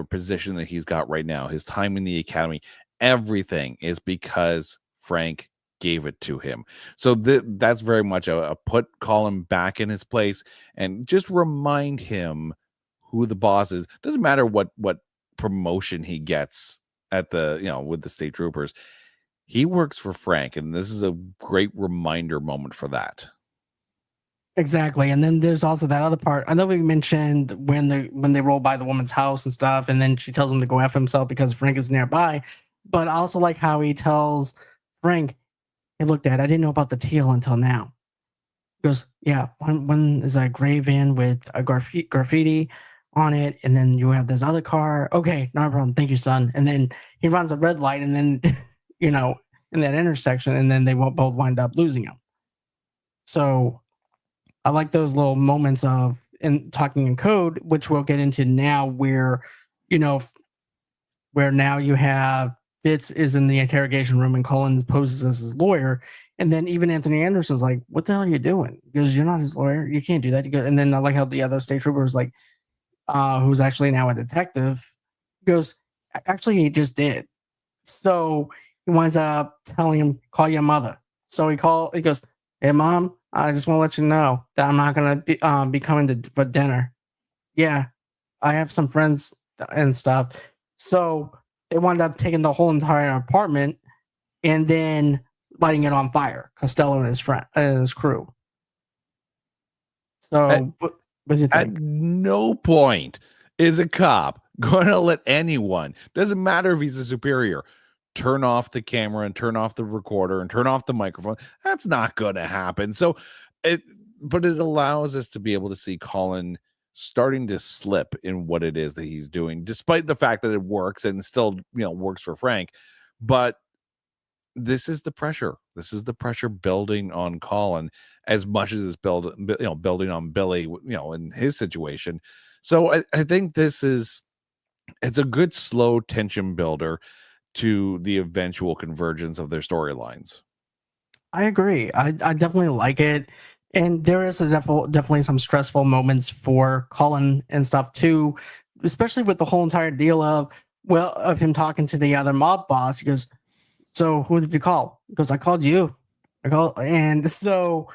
position that he's got right now, his time in the academy, everything is because Frank gave it to him. So that's very much a put Colin back in his place and just remind him who the boss is. Doesn't matter what promotion he gets at the with the state troopers. He works for Frank, and this is a great reminder moment for that. Exactly. And then there's also that other part. I know we mentioned when they roll by the woman's house and stuff, and then she tells him to go F himself because Frank is nearby. But I also like how he tells Frank, "Hey, look, Dad, I didn't know about the teal until now." He goes, "Yeah, one is a gray van with a graffiti on it, and then you have this other car. Okay, no problem. Thank you, son." And then he runs a red light, and then in that intersection, and then they won't both wind up losing him. So I like those little moments of in talking in code, which we'll get into now, where you know where now you have Fitz is in the interrogation room and Collins poses as his lawyer, and then even Anthony Anderson's like, "What the hell are you doing?" Because you're not his lawyer, you can't do that. And then I like how the other state trooper is like, who's actually now a detective, goes, "Actually, he just did." So he winds up telling him, "Call your mother." So he goes, "Hey, Mom, I just want to let you know that I'm not going to be coming for dinner." "Yeah, I have some friends and stuff." So they wound up taking the whole entire apartment and then lighting it on fire, Costello and his friend and his crew. So what do you At think? no point is a cop going to let anyone, doesn't matter if he's a superior, turn off the camera and turn off the recorder and turn off the microphone. That's not going to happen. But it allows us to be able to see Colin starting to slip in what it is that he's doing, despite the fact that it works and still, works for Frank. But this is the pressure. This is the pressure building on Colin as much as it's building on Billy, in his situation. So I think it's a good slow tension builder to the eventual convergence of their storylines. I agree. I definitely like it. And there is definitely some stressful moments for Colin and stuff too, especially with the whole entire deal of him talking to the other mob boss. He goes, "So who did you call?" He goes, "I called you." And so,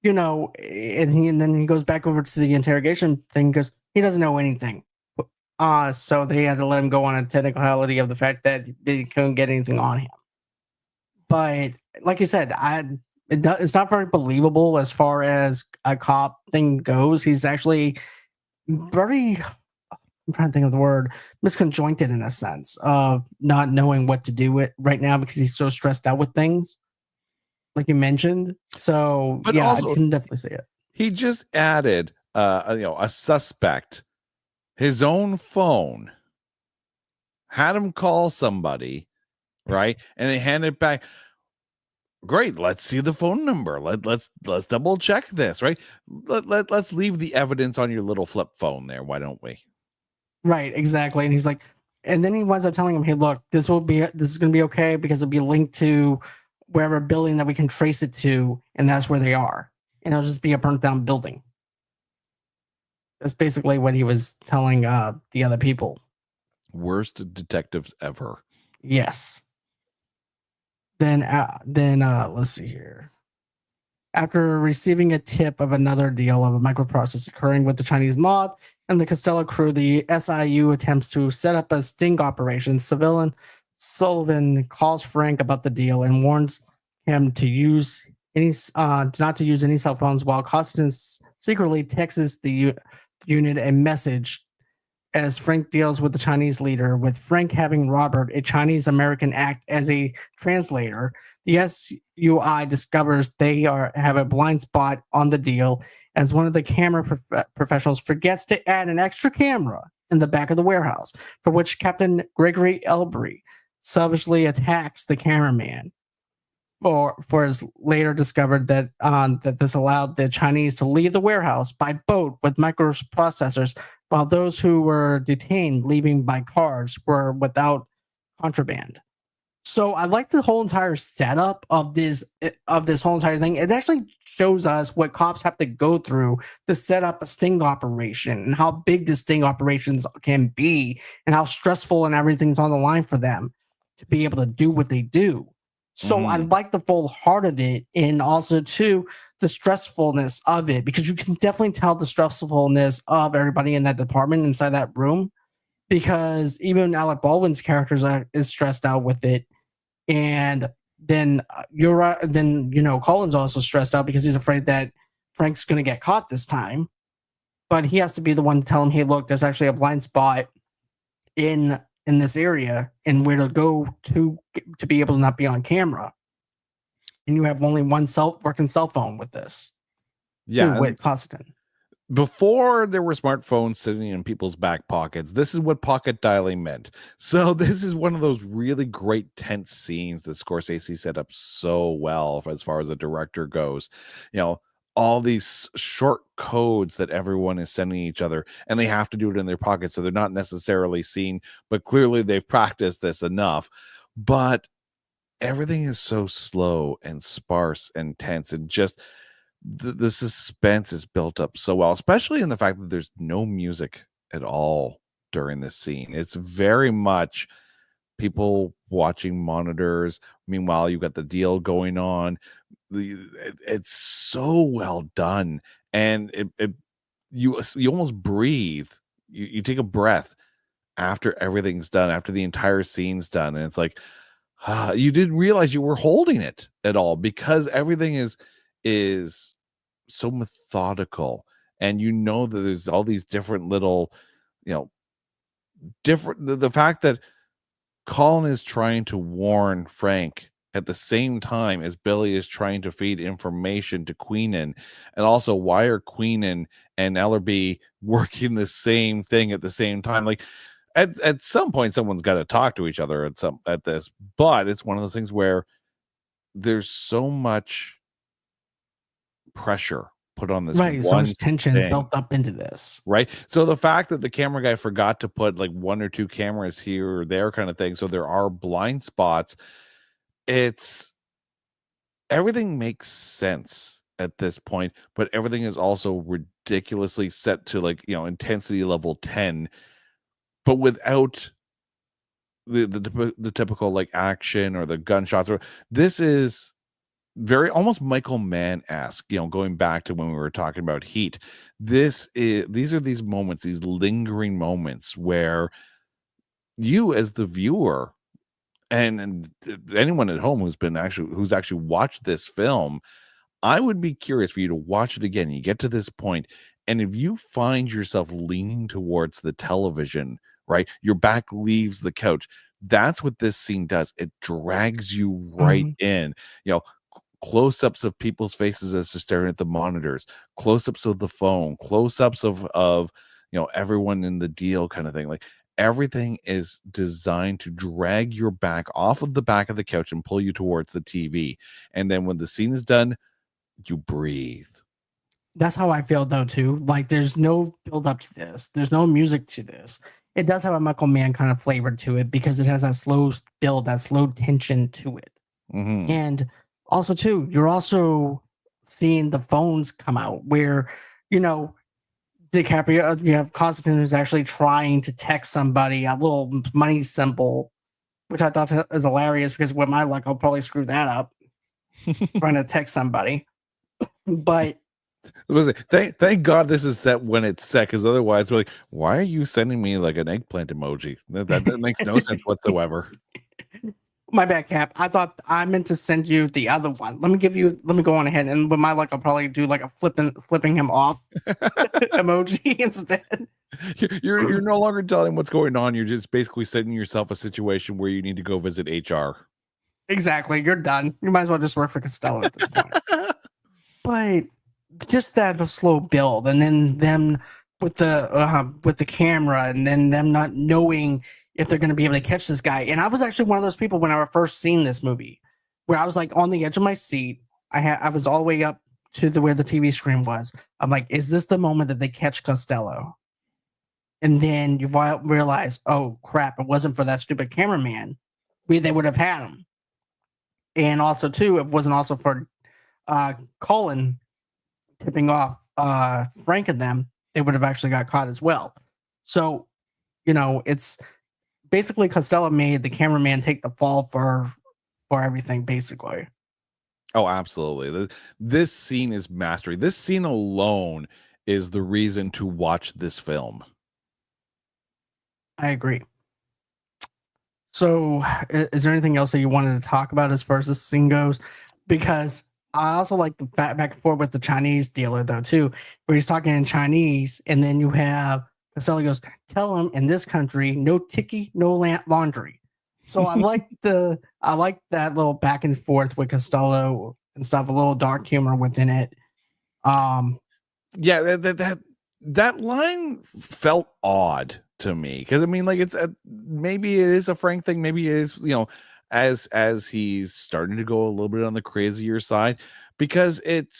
and then he goes back over to the interrogation thing because he doesn't know anything. So they had to let him go on a technicality of the fact that they couldn't get anything on him. But like you said, it's not very believable as far as a cop thing goes. He's actually very, I'm trying to think of the word, misconjointed in a sense of not knowing what to do with right now because he's so stressed out with things, like you mentioned. So But yeah, I also, can definitely see it. he just added, a suspect, his own phone, had him call somebody, right? And they hand it back. Great, let's see the phone number. Let's double check this, right? Let's leave the evidence on your little flip phone there. Why don't we? Right, exactly. And he's like, and then he winds up telling him, "Hey, look, this is going to be okay because it'll be linked to wherever building that we can trace it to, and that's where they are, and it'll just be a burnt down building." That's basically what he was telling the other people. Worst detectives ever. Yes. Then let's see here. After receiving a tip of another deal of a microprocess occurring with the Chinese mob and the Costello crew, the SIU attempts to set up a sting operation. Civilian Sullivan calls Frank about the deal and warns him to use not to use any cell phones, while Costin secretly texts the unit a message as Frank deals with the Chinese leader, with Frank having Robert, a Chinese American, act as a translator. The SUI discovers they have a blind spot on the deal as one of the camera professionals forgets to add an extra camera in the back of the warehouse, for which Captain Gregory Elbury savagely attacks the cameraman. For his later discovered that that this allowed the Chinese to leave the warehouse by boat with microprocessors, while those who were detained leaving by cars were without contraband. So I like the whole entire setup of this whole entire thing. It actually shows us what cops have to go through to set up a sting operation and how big the sting operations can be and how stressful and everything's on the line for them to be able to do what they do. So I like the full heart of it, and also too the stressfulness of it, because you can definitely tell the stressfulness of everybody in that department inside that room, because even Alec Baldwin's character is stressed out with it. And then you're right. Then Colin's also stressed out because he's afraid that Frank's going to get caught this time. But he has to be the one to tell him, "Hey, look, there's actually a blind spot in this area, and where to go to be able to not be on camera. And you have only one working cell phone with this." Yeah, with Constantine. Before there were smartphones sitting in people's back pockets, this is what pocket dialing meant. So this is one of those really great tense scenes that Scorsese set up so well as far as the director goes. All these short codes that everyone is sending each other, and they have to do it in their pockets, so they're not necessarily seen, but clearly they've practiced this enough. But everything is so slow and sparse and tense, and just the suspense is built up so well, especially in the fact that there's no music at all during this scene. It's very much people watching monitors. Meanwhile, you've got the deal going on. It's so well done, and you almost breathe. You take a breath after everything's done, after the entire scene's done, and it's like you didn't realize you were holding it at all, because everything is so methodical, and that there's all these different little the fact that Colin is trying to warn Frank at the same time as Billy is trying to feed information to Queenan. And also, why are Queenan and Ellerby working the same thing at the same time? Like, at some point someone's got to talk to each other at this, but it's one of those things where there's so much pressure put on this Right, so one much tension thing, built up into this. right? So the fact that the camera guy forgot to put like one or two cameras here or there kind of thing, so there are blind spots, everything makes sense at this point, but everything is also ridiculously set to intensity level 10, but without the typical like action or the gunshots. Or this is very almost Michael Mann-esque, going back to when we were talking about Heat. These are these moments, these lingering moments where you as the viewer and anyone at home who's actually watched this film, I would be curious for you to watch it again. You get to this point, and if you find yourself leaning towards the television, right, your back leaves the couch. That's what this scene does. It drags you right in. Close-ups of people's faces as they're staring at the monitors, close-ups of the phone, close-ups of everyone in the deal kind of thing. Like, everything is designed to drag your back off of the back of the couch and pull you towards the TV. And then when the scene is done, you breathe. That's how I feel though too. Like, there's no build up to this. There's no music to this. It does have a Michael Mann kind of flavor to it, because it has that slow build, that slow tension to it. And also too, you're also seeing the phones come out where, DiCaprio, you have Constantine who's actually trying to text somebody a little money symbol, which I thought is hilarious, because with my luck, I'll probably screw that up trying to text somebody. But thank God this is set when it's set, because otherwise we're like, why are you sending me like an eggplant emoji? That makes no sense whatsoever. My bad, Cap. I thought I meant to send you the other one. Let me go on ahead, and with my luck, I'll probably do like a flipping him off emoji instead. You're no longer telling him what's going on. You're just basically setting yourself a situation where you need to go visit HR. Exactly. You're done. You might as well just work for Costello at this point. But just that slow build, and then them with the camera, and then them not knowing if they're going to be able to catch this guy. And I was actually one of those people when I first seen this movie, where I was like on the edge of my seat. I was all the way up to where the TV screen was. I'm like, is this the moment that they catch Costello? And then you realize, oh crap, it wasn't for that stupid cameraman, they would have had him. And also too, it wasn't also for Colin tipping off Frank and them, they would have actually got caught as well. So, it's basically Costello made the cameraman take the fall for everything, basically. Oh, absolutely. This scene is mastery. This scene alone is the reason to watch this film. I agree. So, is there anything else that you wanted to talk about as far as this scene goes? Because I also like the back and forth with the Chinese dealer, though, too, where he's talking in Chinese, and then you have Costello goes, "Tell him in this country, no ticky, no laundry." So I like that little back and forth with Costello and stuff, a little dark humor within it. Yeah, that line felt odd to me, because I mean, like, it's maybe it is a Frank thing, maybe it is, as he's starting to go a little bit on the crazier side, because it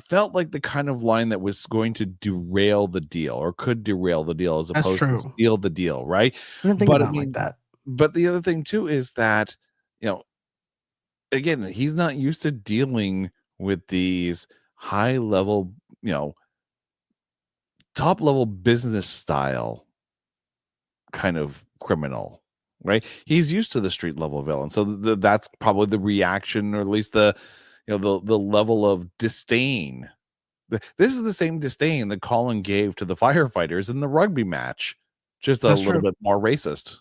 felt like the kind of line that was going to derail the deal, or could derail the deal, as That's opposed to true. steal the deal, right? I didn't think But I about it like mean, that. but the other thing too is that, again, he's not used to dealing with these high level, top level business style kind of criminal, right? He's used to the street level villain, so that's probably the reaction, or at least the level of disdain. This is the same disdain that Colin gave to the firefighters in the rugby match, just a That's little true. bit more racist.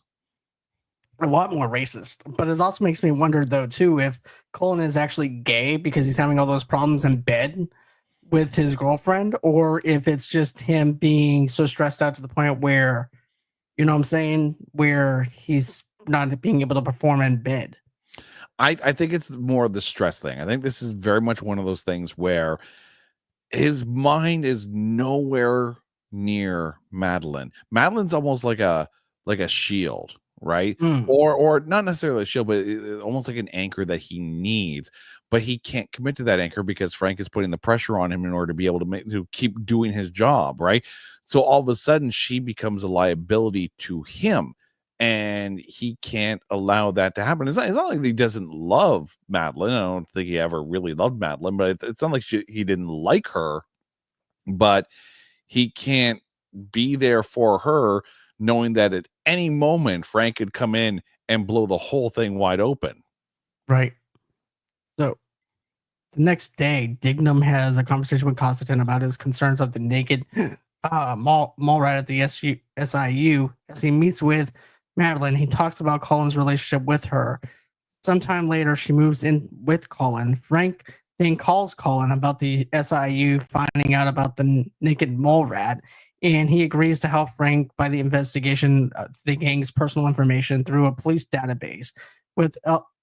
A lot more racist. But it also makes me wonder, though, too, if Colin is actually gay because he's having all those problems in bed with his girlfriend, or if it's just him being so stressed out to the point where, you know what I'm saying, where he's not being able to perform in bed. I think it's more of the stress thing. I think this is very much one of those things where his mind is nowhere near Madeline. Madeline's almost like a shield, right? Mm, Or not necessarily a shield, but almost like an anchor that he needs. But he can't commit to that anchor because Frank is putting the pressure on him in order to be able to keep doing his job, right? So all of a sudden, she becomes a liability to him, and he can't allow that to happen. It's not like he doesn't love Madeline. I don't think he ever really loved Madeline, but it's not like he didn't like her, but he can't be there for her, knowing that at any moment Frank could come in and blow the whole thing wide open. right. So the next day, Dignam has a conversation with Constantine about his concerns of the naked mall rat at the SIU. As he meets with Madeline, he talks about Colin's relationship with her. Sometime later, she moves in with Colin. Frank then calls Colin about the SIU, finding out about the naked mole rat, and he agrees to help Frank by the investigation of the gang's personal information through a police database. With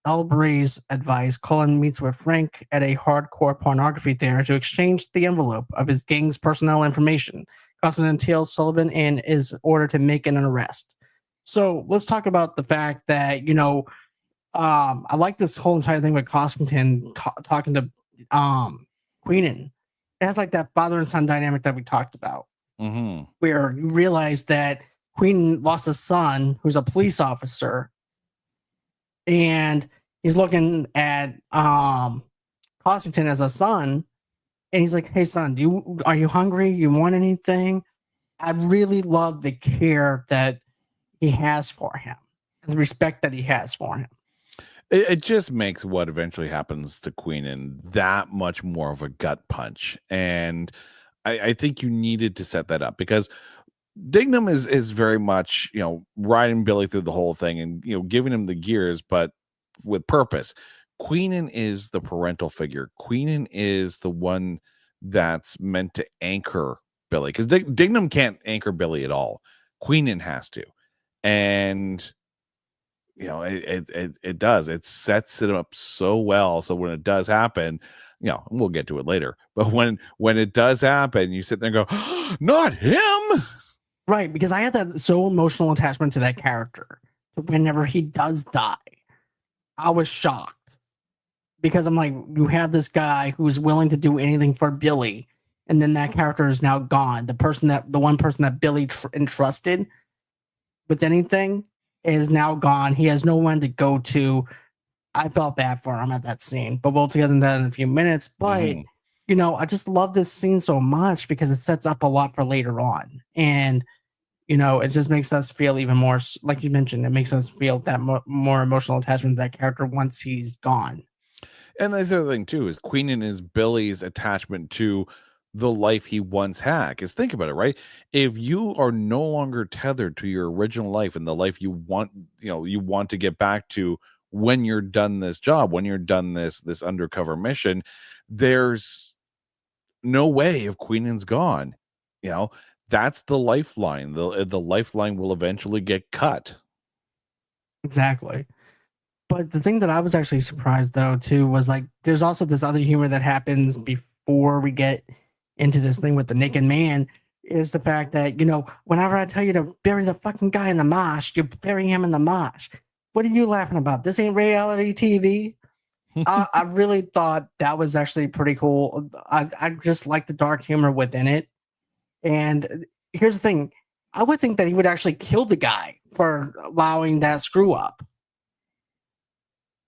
Elbury's advice, Colin meets with Frank at a hardcore pornography theater to exchange the envelope of his gang's personnel information. Constantine tells Sullivan and is ordered to make an arrest. So let's talk about the fact that, I like this whole entire thing with Constantine talking to Queenan. It has like that father and son dynamic that we talked about, where you realize that Queen lost a son who's a police officer, and he's looking at Constantine as a son, and he's like, "Hey, son, are you hungry? You want anything?" I really love the care that he has for him, and the respect that he has for him. It just makes what eventually happens to Queenan that much more of a gut punch, and I think you needed to set that up, because Dignam is very much, riding Billy through the whole thing, and giving him the gears, but with purpose. Queenan is the parental figure. Queenan is the one that's meant to anchor Billy, because Dignam can't anchor Billy at all. Queenan has to, and it does. It sets it up so well. So when it does happen, we'll get to it later. But when it does happen, you sit there and go, not him. Right, because I had that so emotional attachment to that character. Whenever he does die, I was shocked because I'm like, you have this guy who's willing to do anything for Billy, and then that character is now gone. The one person that Billy entrusted with anything is now gone. He has no one to go to. I felt bad for him at that scene, but we'll get into that in a few minutes. But I just love this scene so much because it sets up a lot for later on, and it just makes us feel even more, like you mentioned, it makes us feel that more emotional attachment to that character once he's gone. And the other thing too is Queenan is Billy's attachment to the life he once had. Because think about it, right? If you are no longer tethered to your original life and the life you want, you want to get back to when you're done this job, when you're done this undercover mission, there's no way if Queenan's gone. That's the lifeline. The lifeline will eventually get cut. Exactly. But the thing that I was actually surprised though too was like there's also this other humor that happens before we get into this thing with the naked man is the fact that whenever I tell you to bury the fucking guy in the marsh, you bury him in the marsh. What are you laughing about? This ain't reality TV. I really thought that was actually pretty cool. I just like the dark humor within it. And here's the thing: I would think that he would actually kill the guy for allowing that screw up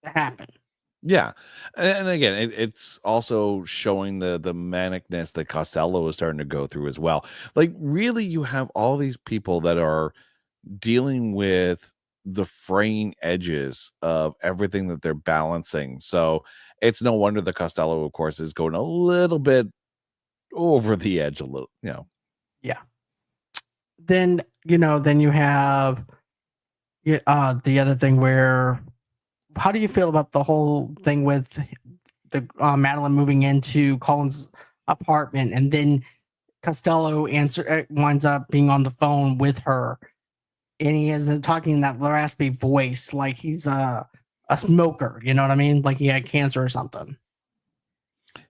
to happen. Yeah, and again, it's also showing the manicness that Costello is starting to go through as well. Like, really, you have all these people that are dealing with the fraying edges of everything that they're balancing. So it's no wonder that Costello, of course, is going a little bit over the edge a little. Yeah. Then then you have the other thing where how do you feel about the whole thing with the Madeline moving into Colin's apartment and then Costello winds up being on the phone with her and he is talking in that raspy voice like he's a smoker, you know what I mean? Like he had cancer or something.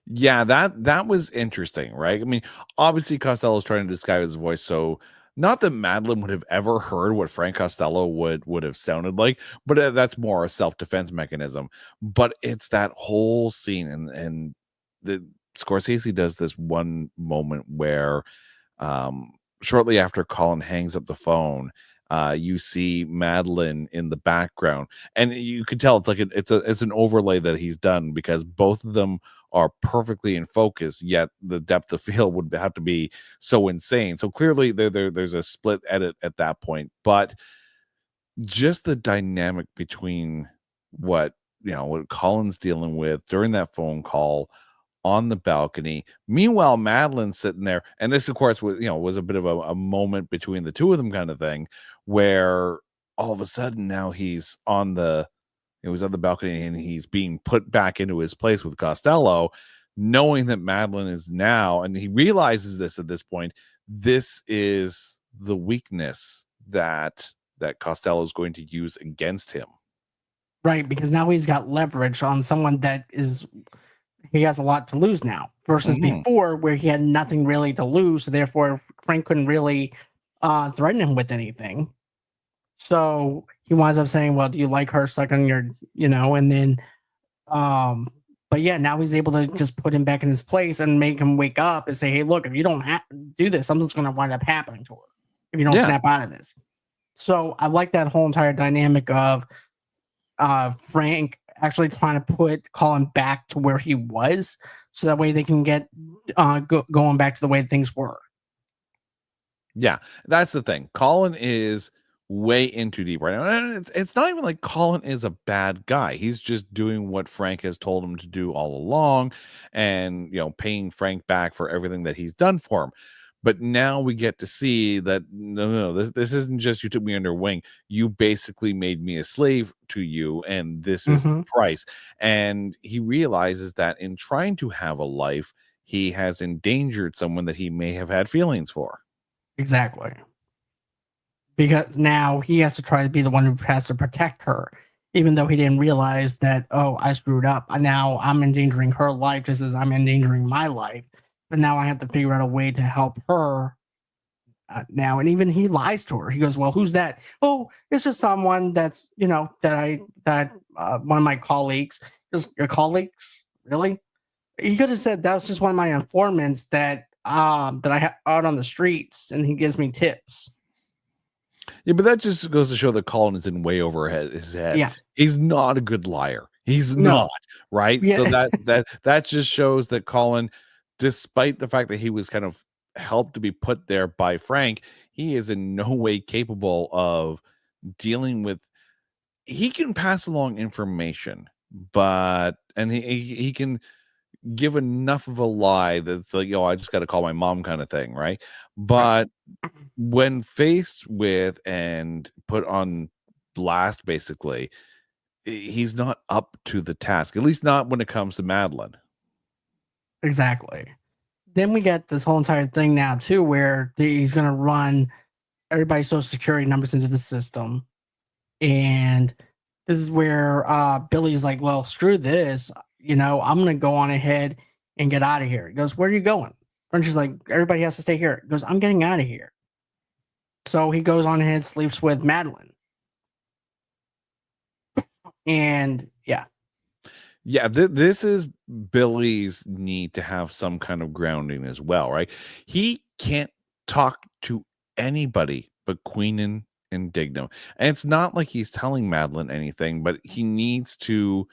Yeah, that was interesting, right? I mean, obviously Costello's trying to disguise his voice, so not that Madeline would have ever heard what Frank Costello would have sounded like, but that's more a self-defense mechanism. But it's that whole scene, and the Scorsese does this one moment where, shortly after Colin hangs up the phone, you see Madeline in the background, and you can tell it's like it's an overlay that he's done because both of them are perfectly in focus, yet the depth of field would have to be so insane. So clearly there's a split edit at that point, but just the dynamic between what Colin's dealing with during that phone call on the balcony. Meanwhile, Madeline's sitting there, and this, of course, was a bit of a moment between the two of them, kind of thing, where all of a sudden now he's on the he was on the balcony and he's being put back into his place with Costello, knowing that Madeline is now, and he realizes this at this point. This is the weakness that Costello is going to use against him. Right, because now he's got leverage on someone that he has a lot to lose now versus before where he had nothing really to lose. So therefore Frank couldn't really threaten him with anything. So he winds up saying, well, do you like her sucking your, and then, but yeah, now he's able to just put him back in his place and make him wake up and say, hey, look, if you don't do this, something's going to wind up happening to her if you don't snap out of this. So I like that whole entire dynamic of Frank actually trying to put Colin back to where he was so that way they can get going back to the way things were. Yeah, that's the thing. Colin is way in too deep right now. And it's not even like Colin is a bad guy. He's just doing what Frank has told him to do all along and, paying Frank back for everything that he's done for him. But now we get to see that no, this isn't just you took me under wing. You basically made me a slave to you, and this is the price. And he realizes that in trying to have a life, he has endangered someone that he may have had feelings for. Exactly. because now he has to try to be the one who has to protect her, even though he didn't realize that, oh, I screwed up. Now I'm endangering her life just as I'm endangering my life. But now I have to figure out a way to help her now. And even he lies to her. He goes, well, who's that? Oh, it's just someone that's, that one of my colleagues. Just your colleagues? Really? He could have said that's just one of my informants that I have out on the streets, and he gives me tips. Yeah, but that just goes to show that Colin is in way over his head. Yeah. He's not a good liar. He's No. not, right? Yeah. So that just shows that Colin, despite the fact that he was kind of helped to be put there by Frank, he is in no way capable of dealing with. He can pass along information, and he can give enough of a lie that's like, I just got to call my mom kind of thing, right? But when faced with and put on blast, basically, he's not up to the task, at least not when it comes to Madeline. Exactly. Then we get this whole entire thing now too, where he's going to run everybody's social security numbers into the system. And this is where Billy's like, well, screw this. I'm going to go on ahead and get out of here. He goes, where are you going? French is like, everybody has to stay here. He goes, I'm getting out of here. So he goes on ahead, sleeps with Madeline. And yeah. Yeah, this is Billy's need to have some kind of grounding as well, right? He can't talk to anybody but Queenan and Dignam. And it's not like he's telling Madeline anything, but he needs to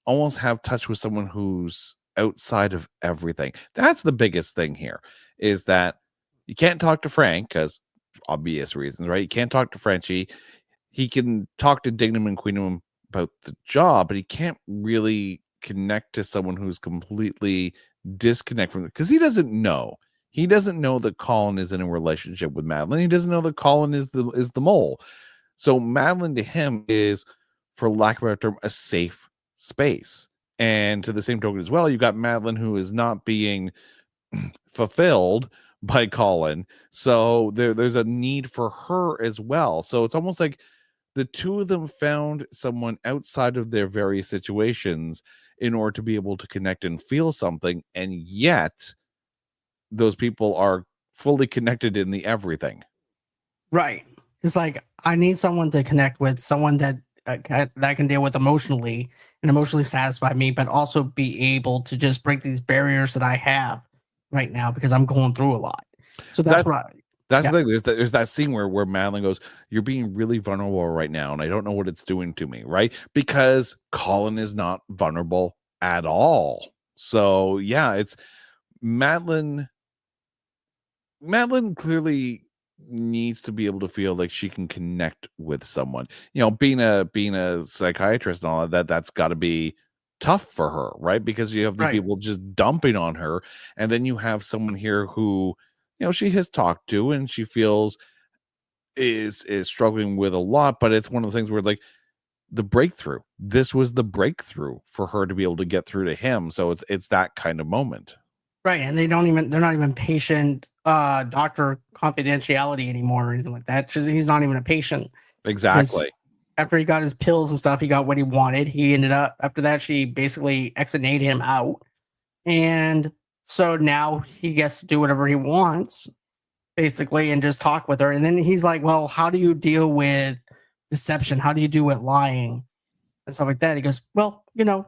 almost have touch with someone who's outside of everything. That's the biggest thing here, is that you can't talk to Frank because obvious reasons, right? You can't talk to Frenchie. He can talk to Dignam and Queenan about the job, but he can't really connect to someone who's completely disconnected from it because he doesn't know. He doesn't know that Colin is in a relationship with Madeline. He doesn't know that Colin is the mole. So Madeline to him is, for lack of a better term, a safe space. And to the same token as well, you've got Madeline who is not being fulfilled by Colin. So there's a need for her as well. So it's almost like the two of them found someone outside of their various situations in order to be able to connect and feel something. And yet those people are fully connected in the everything. Right. It's like, I need someone to connect with, someone that I can deal with emotionally and emotionally satisfy me, but also be able to just break these barriers that I have right now because I'm going through a lot. So that's the thing. There's that scene where Madeline goes, you're being really vulnerable right now, and I don't know what it's doing to me, right? Because Colin is not vulnerable at all. So yeah, it's Madeline clearly needs to be able to feel like she can connect with someone. Being a psychiatrist and all that's got to be tough for her, right? Because you have the people just dumping on her, and then you have someone here who she has talked to and she feels is struggling with a lot. But it's one of the things where, like, the breakthrough, this was the breakthrough for her to be able to get through to him. So it's that kind of moment, right? And they're not even patient doctor confidentiality anymore or anything like that. He's not even a patient. exactly. After he got his pills and stuff, he got what he wanted. He ended up, after that, she basically exonated him out. And so now he gets to do whatever he wants, basically, and just talk with her. And then he's like, well, how do you deal with deception? How do you do with lying and stuff like that? He goes, well, you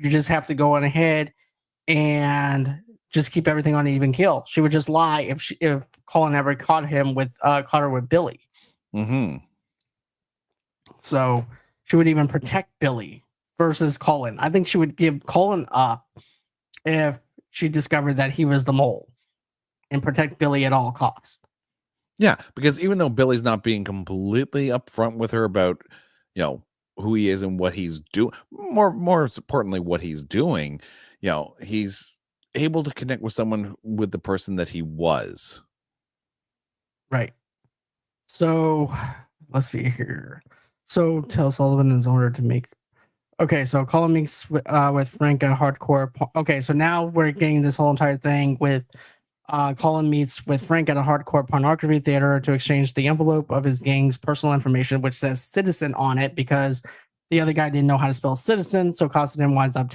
just have to go on ahead and just keep everything on an even keel. She would just lie if Colin ever caught her with Billy. Mm-hmm. So she would even protect Billy versus Colin. I think she would give Colin up if she discovered that he was the mole, and protect Billy at all costs. Yeah, because even though Billy's not being completely upfront with her about, who he is and what he's doing, more importantly, what he's doing, he's able to connect with someone, with the person that he was. Right. So let's see here. So tell Sullivan is ordered to make. Okay, so Colin meets with Frank at hardcore. Okay, so now we're getting this whole entire thing with Colin meets with Frank at a hardcore pornography theater to exchange the envelope of his gang's personal information, which says citizen on it, because the other guy didn't know how to spell citizen. So Constantine winds up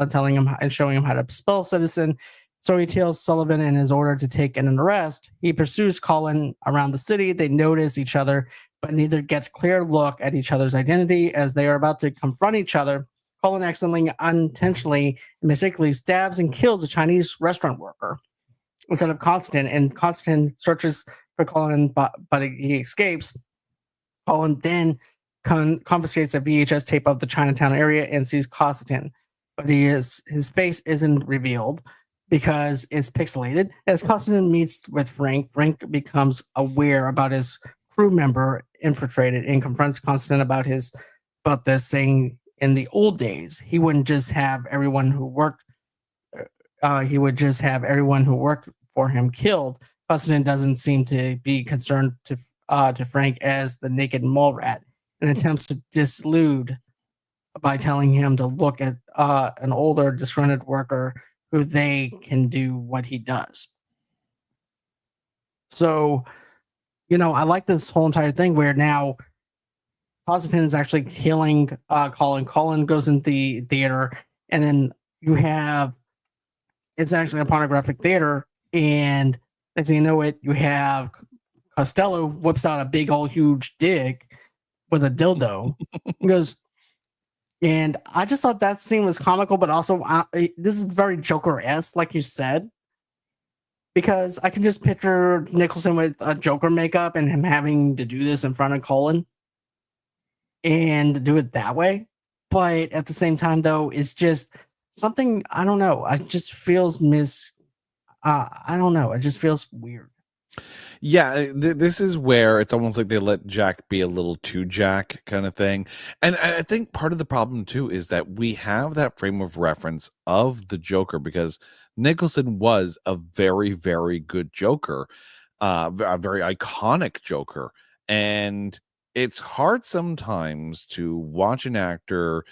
telling him and showing him how to spell citizen. So he tells Sullivan in his order to take an arrest. He pursues Colin around the city. They notice each other, but neither gets clear look at each other's identity. As they are about to confront each other, Colin accidentally, unintentionally, mistakenly stabs and kills a Chinese restaurant worker instead of Constantine, and Constantine searches for Colin, but he escapes. Colin then confiscates a VHS tape of the Chinatown area and sees Constantine, but his face isn't revealed because it's pixelated. As Constantine meets with Frank, Frank becomes aware about his crew member infiltrated and confronts Constantine about this, saying in the old days he wouldn't just have everyone who worked. He would just have everyone who worked for him killed. Constantine doesn't seem to be concerned to Frank as the naked mole rat, and attempts to dissuade by telling him to look at an older, disgruntled worker who they can do what he does. So, I like this whole entire thing where now Constantine is actually killing Colin. Colin goes in the theater, and then you have it's actually a pornographic theater, and next thing you know it, you have Costello whips out a big old huge dick with a dildo. He goes, and I just thought that scene was comical, but also this is very Joker-esque, like you said, because I can just picture Nicholson with a Joker makeup and him having to do this in front of Colin and do it that way. But at the same time, though, it's just something, I don't know. It just feels I don't know. It just feels weird. Yeah, this is where it's almost like they let Jack be a little too Jack kind of thing. And I think part of the problem too is that we have that frame of reference of the Joker because Nicholson was a very, very good Joker, a very iconic Joker. And it's hard sometimes to watch an actor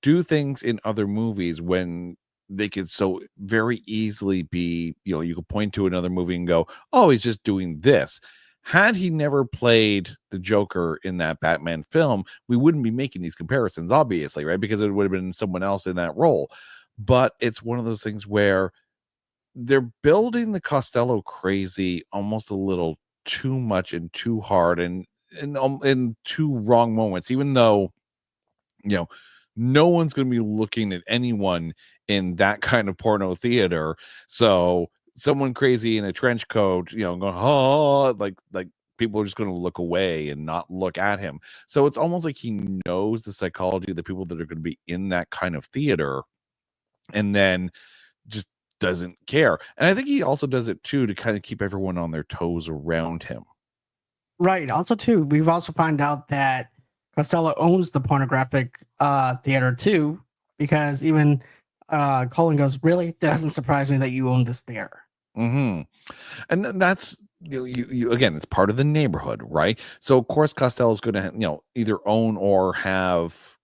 do things in other movies when they could so very easily be, you could point to another movie and go, oh, he's just doing this. Had he never played the Joker in that Batman film, we wouldn't be making these comparisons, obviously, right? Because it would have been someone else in that role. But it's one of those things where they're building the Costello crazy almost a little too much and too hard and in two wrong moments, even though, no one's going to be looking at anyone in that kind of porno theater. So someone crazy in a trench coat, going, oh, like people are just going to look away and not look at him. So it's almost like he knows the psychology of the people that are going to be in that kind of theater and then just doesn't care. And I think he also does it too to kind of keep everyone on their toes around him. Right. Also, too, we've also found out that Costello owns the pornographic theater too, because even Colin goes, "Really? That doesn't surprise me that you own this theater." Mm-hmm. And that's you again, it's part of the neighborhood, right? So of course Costello's going to either own or have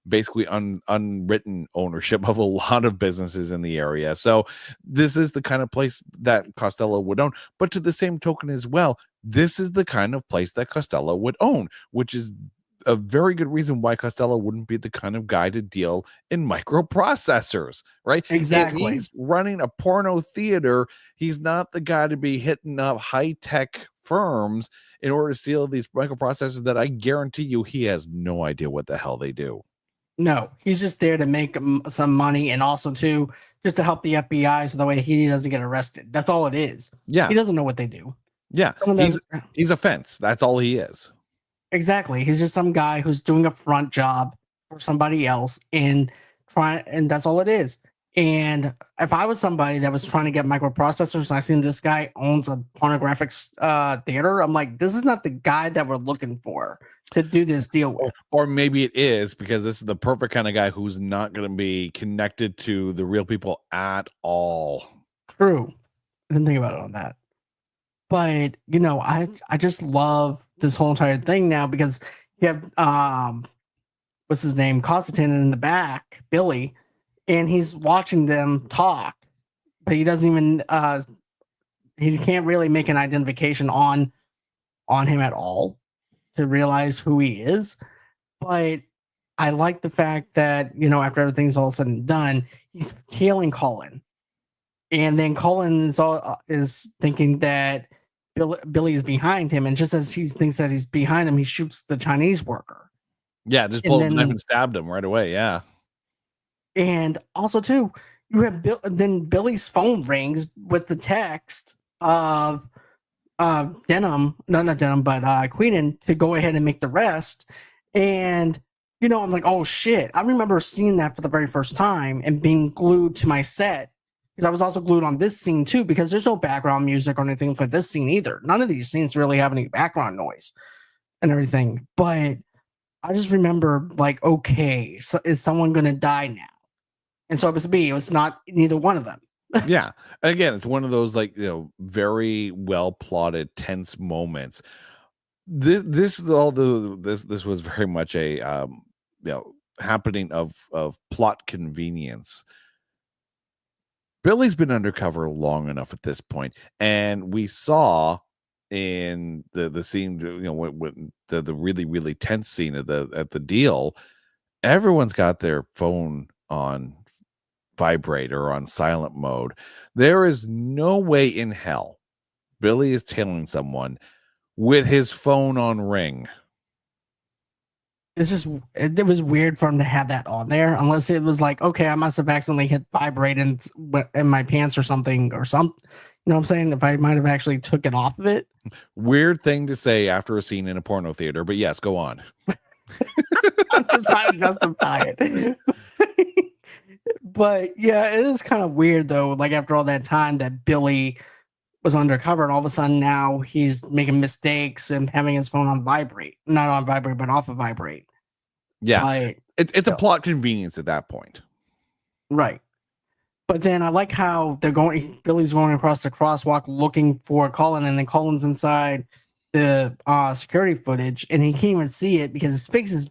basically unwritten ownership of a lot of businesses in the area. So this is the kind of place that Costello would own. But to the same token as well, this is the kind of place that Costello would own, which is a very good reason why Costello wouldn't be the kind of guy to deal in microprocessors, right? Exactly. If he's running a porno theater, he's not the guy to be hitting up high-tech firms in order to steal these microprocessors that I guarantee you he has no idea what the hell they do. No, he's just there to make some money, and also too just to help the FBI so the way he doesn't get arrested. That's all it is. Yeah, he doesn't know what they do. Yeah, he's a fence. That's all he is. Exactly. He's just some guy who's doing a front job for somebody else and that's all it is. And if I was somebody that was trying to get microprocessors and I seen this guy owns a pornographic theater, I'm like, this is not the guy that we're looking for to do this deal with. Or maybe it is, because this is the perfect kind of guy who's not going to be connected to the real people at all. True. I didn't think about it on that. But, I just love this whole entire thing now because you have, what's his name? Constantine in the back, Billy, and he's watching them talk. but he doesn't even he can't really make an identification on him at all to realize who he is. But I like the fact that, after everything's all said and done, he's tailing Colin. And then Colin is thinking that Billy is behind him. And just as he thinks that he's behind him, he shoots the Chinese worker. Yeah, just pulled the knife and stabbed him right away. Yeah. And also, too, you have then Billy's phone rings with the text of Denham, no, not Denham, but Queenan to go ahead and make the rest. And, I'm like, oh shit. I remember seeing that for the very first time and being glued to my set. Because I was also glued on this scene too, because there's no background music or anything for this scene either. None of these scenes really have any background noise and everything. But I just remember like, okay, so is someone going to die now? And so it was me. It was not neither one of them. Yeah. Again, it's one of those very well plotted, tense moments. This was very much a happening of plot convenience. Billy's been undercover long enough at this point, and we saw in the scene, when the really really tense scene at the deal, everyone's got their phone on vibrate or on silent mode. There is no way in hell Billy is tailing someone with his phone on ring. It was weird for him to have that on there, unless it was like, okay, I must have accidentally hit vibrate in my pants or something. You know what I'm saying? If I might have actually took it off of it. Weird thing to say after a scene in a porno theater, but yes, go on. I'm just trying to justify it. But yeah, it is kind of weird though. Like after all that time that Billy was undercover, and all of a sudden now he's making mistakes and having his phone on vibrate, not on vibrate, but off of vibrate. Yeah, it's a plot convenience at that point, right? But then I like how Billy's going across the crosswalk looking for Colin, and then Colin's inside the security footage, and he can't even see it because his face is.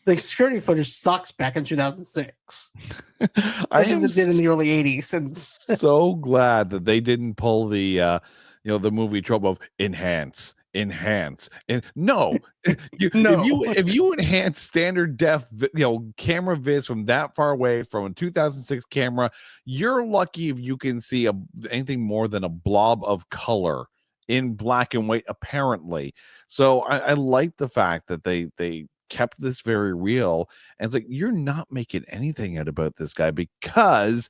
The security footage sucks back in 2006. Just as it did in the early 80s. And so glad that they didn't pull the the movie trope of enhance. And no, if you enhance standard def camera viz from that far away from a 2006 camera, you're lucky if you can see anything more than a blob of color in black and white, apparently. So I like the fact that they kept this very real, and it's like, you're not making anything out about this guy because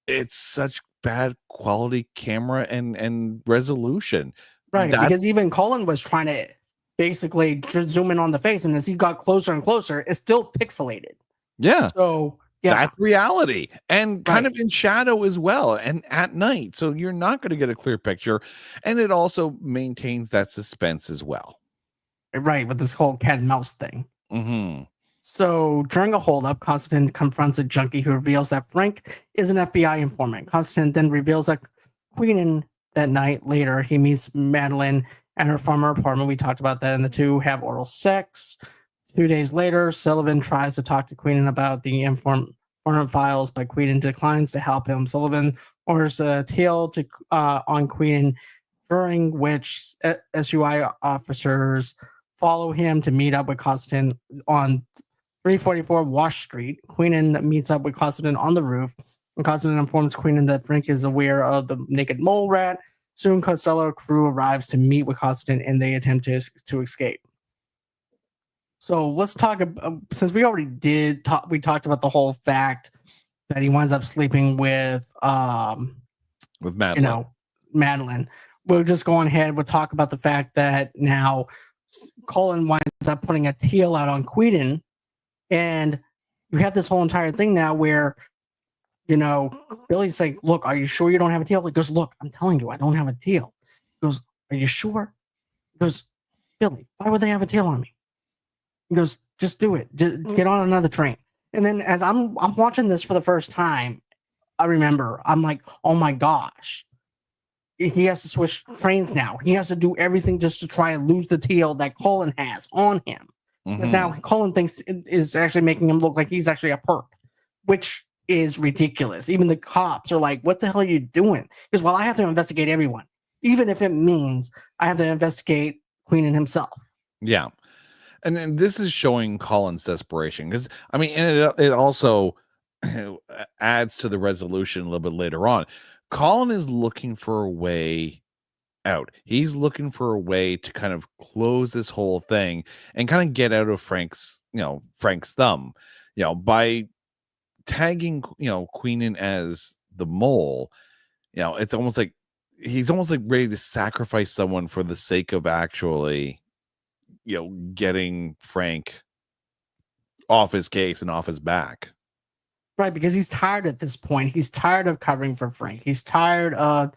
it's such bad quality camera and resolution, right? Because even Colin was trying to basically zoom in on the face, and as he got closer and closer, it's still pixelated. Yeah, so yeah, that's reality, and kind of in shadow as well, and at night, so you're not going to get a clear picture, and it also maintains that suspense as well. Right, with this whole cat and mouse thing. Mm-hmm. So during a holdup, Constantine confronts a junkie who reveals that Frank is an FBI informant. Constantine then reveals that Queenan that night later, he meets Madeline at her former apartment. We talked about that, and the two have oral sex. 2 days later, Sullivan tries to talk to Queenan about the informant files, but Queenan declines to help him. Sullivan orders a tail on Queenan, during which SUI officers follow him to meet up with Constantine on 344 Wash Street. Queenan meets up with Constantine on the roof, and Constantine informs Queenan that Frank is aware of the naked mole rat. Soon, Costello crew arrives to meet with Constantine, and they attempt to escape. So let's talk about, since we already we talked about the whole fact that he winds up sleeping with Madeline. Madeline. We'll just go on ahead. We'll talk about the fact that now Colin winds up putting a teal out on Queenan, and you have this whole entire thing now where, Billy's like, look, are you sure you don't have a teal? He goes, look, I'm telling you, I don't have a teal. He goes, are you sure? He goes, Billy, why would they have a teal on me? He goes, just do it. Just get on another train. And then as I'm watching this for the first time, I remember, I'm like, oh my gosh. He has to switch trains now. He has to do everything just to try and lose the teal that Colin has on him. Because now Colin thinks is actually making him look like he's actually a perp, which is ridiculous. Even the cops are like, what the hell are you doing? Because, well, I have to investigate everyone, even if it means I have to investigate Queenan himself. Yeah. And then this is showing Colin's desperation because, I mean, and it also adds to the resolution a little bit later on. Colin is looking for a way out. He's looking for a way to kind of close this whole thing and kind of get out of Frank's thumb, by tagging, Queenan as the mole. It's almost like he's almost like ready to sacrifice someone for the sake of actually, getting Frank off his case and off his back. Right, because he's tired at this point. He's tired of covering for Frank. He's tired of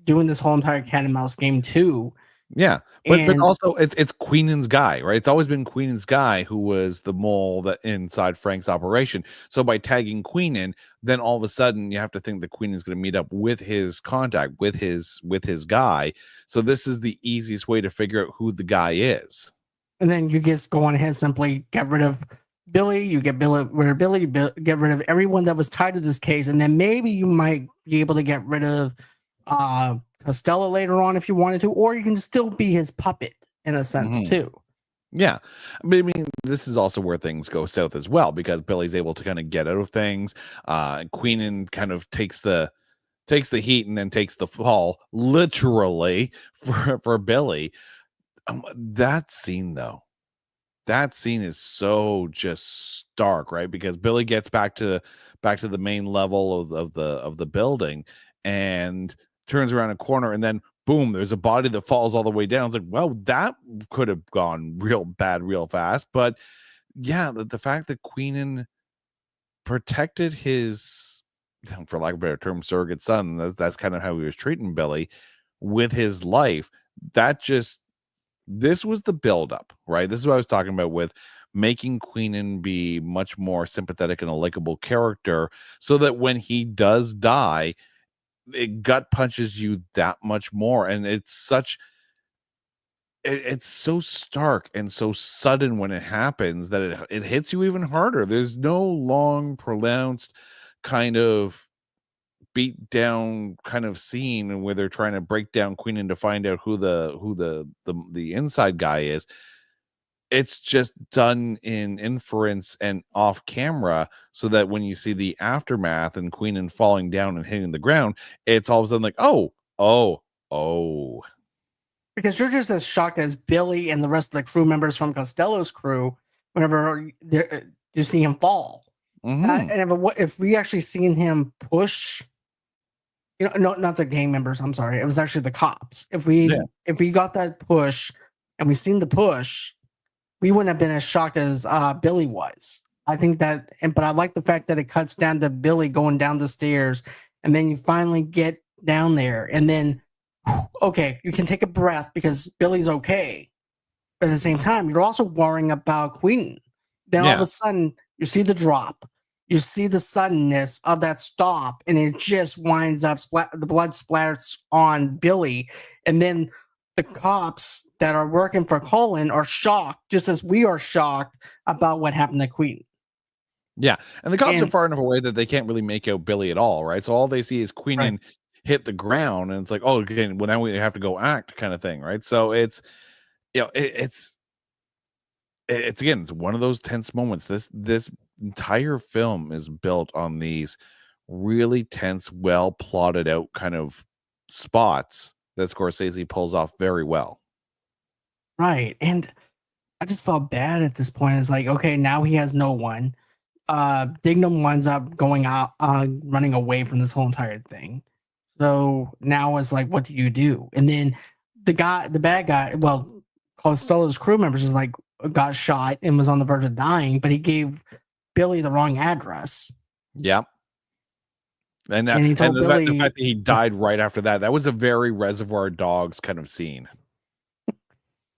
doing this whole entire cat and mouse game too. Yeah, but also it's Queenan's guy, right? It's always been Queenan's guy who was the mole that inside Frank's operation. So by tagging Queenan, then all of a sudden you have to think that Queenan's going to meet up with his contact, with his guy. So this is the easiest way to figure out who the guy is. And then you just go on ahead and simply get rid of Billy. You get rid of Billy. Get rid of everyone that was tied to this case, and then maybe you might be able to get rid of Costello later on if you wanted to, or you can still be his puppet in a sense too. Yeah, but I mean, this is also where things go south as well because Billy's able to kind of get out of things. Queenan kind of takes the heat and then takes the fall literally for Billy. That scene is so just stark, right? Because Billy gets back to the main level of the building and turns around a corner, and then boom, there's a body that falls all the way down. It's like, well, that could have gone real bad real fast. But yeah, the fact that Queenan protected his, for lack of a better term, surrogate son, that's kind of how he was treating Billy with his life. This was the buildup, right? This is what I was talking about with making Queenan be much more sympathetic and a likable character so that when he does die, it gut punches you that much more. And it's so stark and so sudden when it happens that it hits you even harder. There's no long pronounced kind of beat down kind of scene where they're trying to break down Queenan to find out who the inside guy is. It's just done in inference and off camera so that when you see the aftermath and Queenan falling down and hitting the ground, it's all of a sudden like, oh. Because you're just as shocked as Billy and the rest of the crew members from Costello's crew whenever you see him fall. And if we actually seen him push, no, not the gang members. I'm sorry. It was actually the cops. If we got that push and we seen the push, we wouldn't have been as shocked as Billy was. I think that, but I like the fact that it cuts down to Billy going down the stairs, and then you finally get down there, and then, okay, you can take a breath because Billy's okay. But at the same time, you're also worrying about Queen. Then all of a sudden, you see the drop. You see the suddenness of that stop, and it just winds up, the blood splatters on Billy. And then the cops that are working for Colin are shocked, just as we are shocked about what happened to Queen. Yeah, and the cops are far enough away that they can't really make out Billy at all, right? So all they see is Queenan hit the ground, and it's like, oh, okay, well now we have to go act, kind of thing, right? So it's, it's again, it's one of those tense moments. This entire film is built on these really tense, well plotted out kind of spots that Scorsese pulls off very well. Right, and I just felt bad at this point. It's like, okay, now he has no one. Dignam winds up going out, running away from this whole entire thing. So now it's like, what do you do? And then the bad guy, well, Costello's crew members is like, got shot and was on the verge of dying, but he gave Billy the wrong address. Yeah. And he told Billy, the fact that he died right after that was a very Reservoir Dogs kind of scene.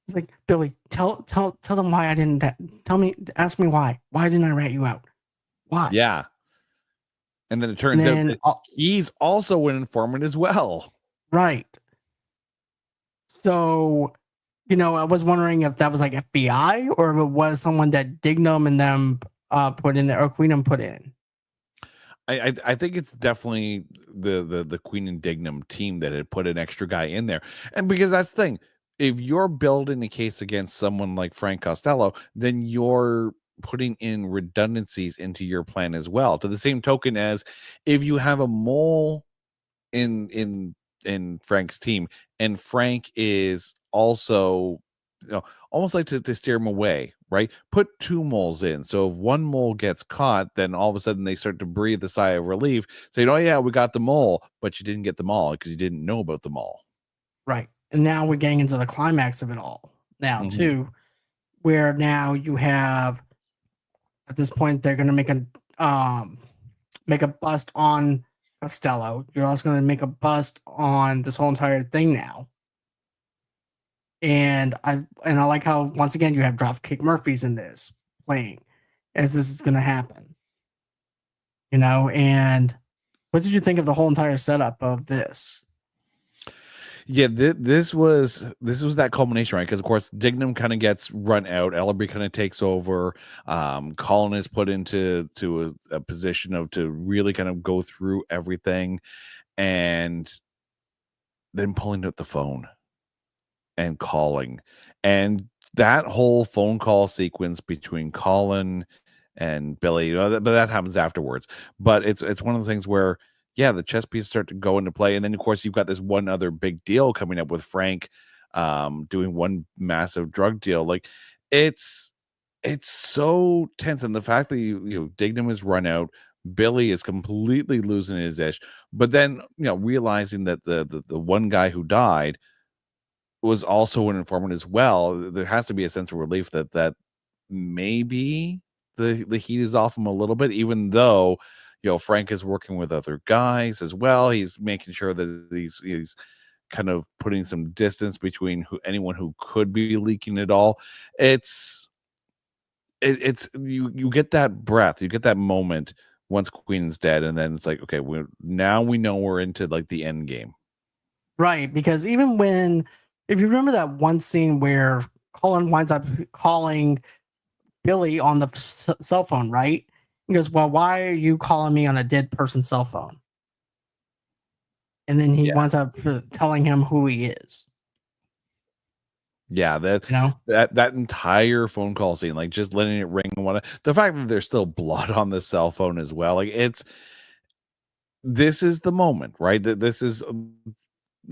It's like, Billy, tell them why I didn't ask me why. Why didn't I rat you out? Why? Yeah. And then it turns out that he's also an informant as well. Right. So, I was wondering if that was like FBI or if it was someone that Dignam and them put in there, or Queenan put in. I think it's definitely the Queen and Dignam team that had put an extra guy in there, and because that's the thing, if you're building a case against someone like Frank Costello, then you're putting in redundancies into your plan as well. To the same token as if you have a mole in Frank's team, and Frank is also, almost like to steer him away, right? Put two moles in. So if one mole gets caught, then all of a sudden they start to breathe a sigh of relief, saying, "Oh yeah, we got the mole," but you didn't get them all because you didn't know about them all. Right. And now we're getting into the climax of it all now Mhm. too, where now you have at this point they're gonna make a bust on Costello. You're also gonna make a bust on this whole entire thing now. And I like how once again you have Dropkick Murphys in this playing as this is gonna happen. And what did you think of the whole entire setup of this? Yeah, this was that culmination, right? Because of course Dignam kind of gets run out, Ellerby kind of takes over. Colin is put into a position of to really kind of go through everything, and then pulling out the phone and calling, and that whole phone call sequence between Colin and Billy, but that happens afterwards. But it's one of the things where, yeah, the chess pieces start to go into play, and then of course you've got this one other big deal coming up with Frank, doing one massive drug deal. Like it's it's so tense, and the fact that Dignam is run out, Billy is completely losing his ish, but then realizing that the one guy who died was also an informant as well. There has to be a sense of relief that maybe the heat is off him a little bit, even though Frank is working with other guys as well. He's making sure that he's kind of putting some distance between anyone who could be leaking it all. It's you get that breath, you get that moment once Queen's dead, and then it's like, okay, we know we're into like the end game. Right, because even when if you remember that one scene where Colin winds up calling Billy on the cell phone, right? He goes, "Well, why are you calling me on a dead person's cell phone?" And then he winds up telling him who he is. Yeah, that You know, that that entire phone call scene, like just letting it ring, the fact that there's still blood on the cell phone as well, like this is the moment, right? That this is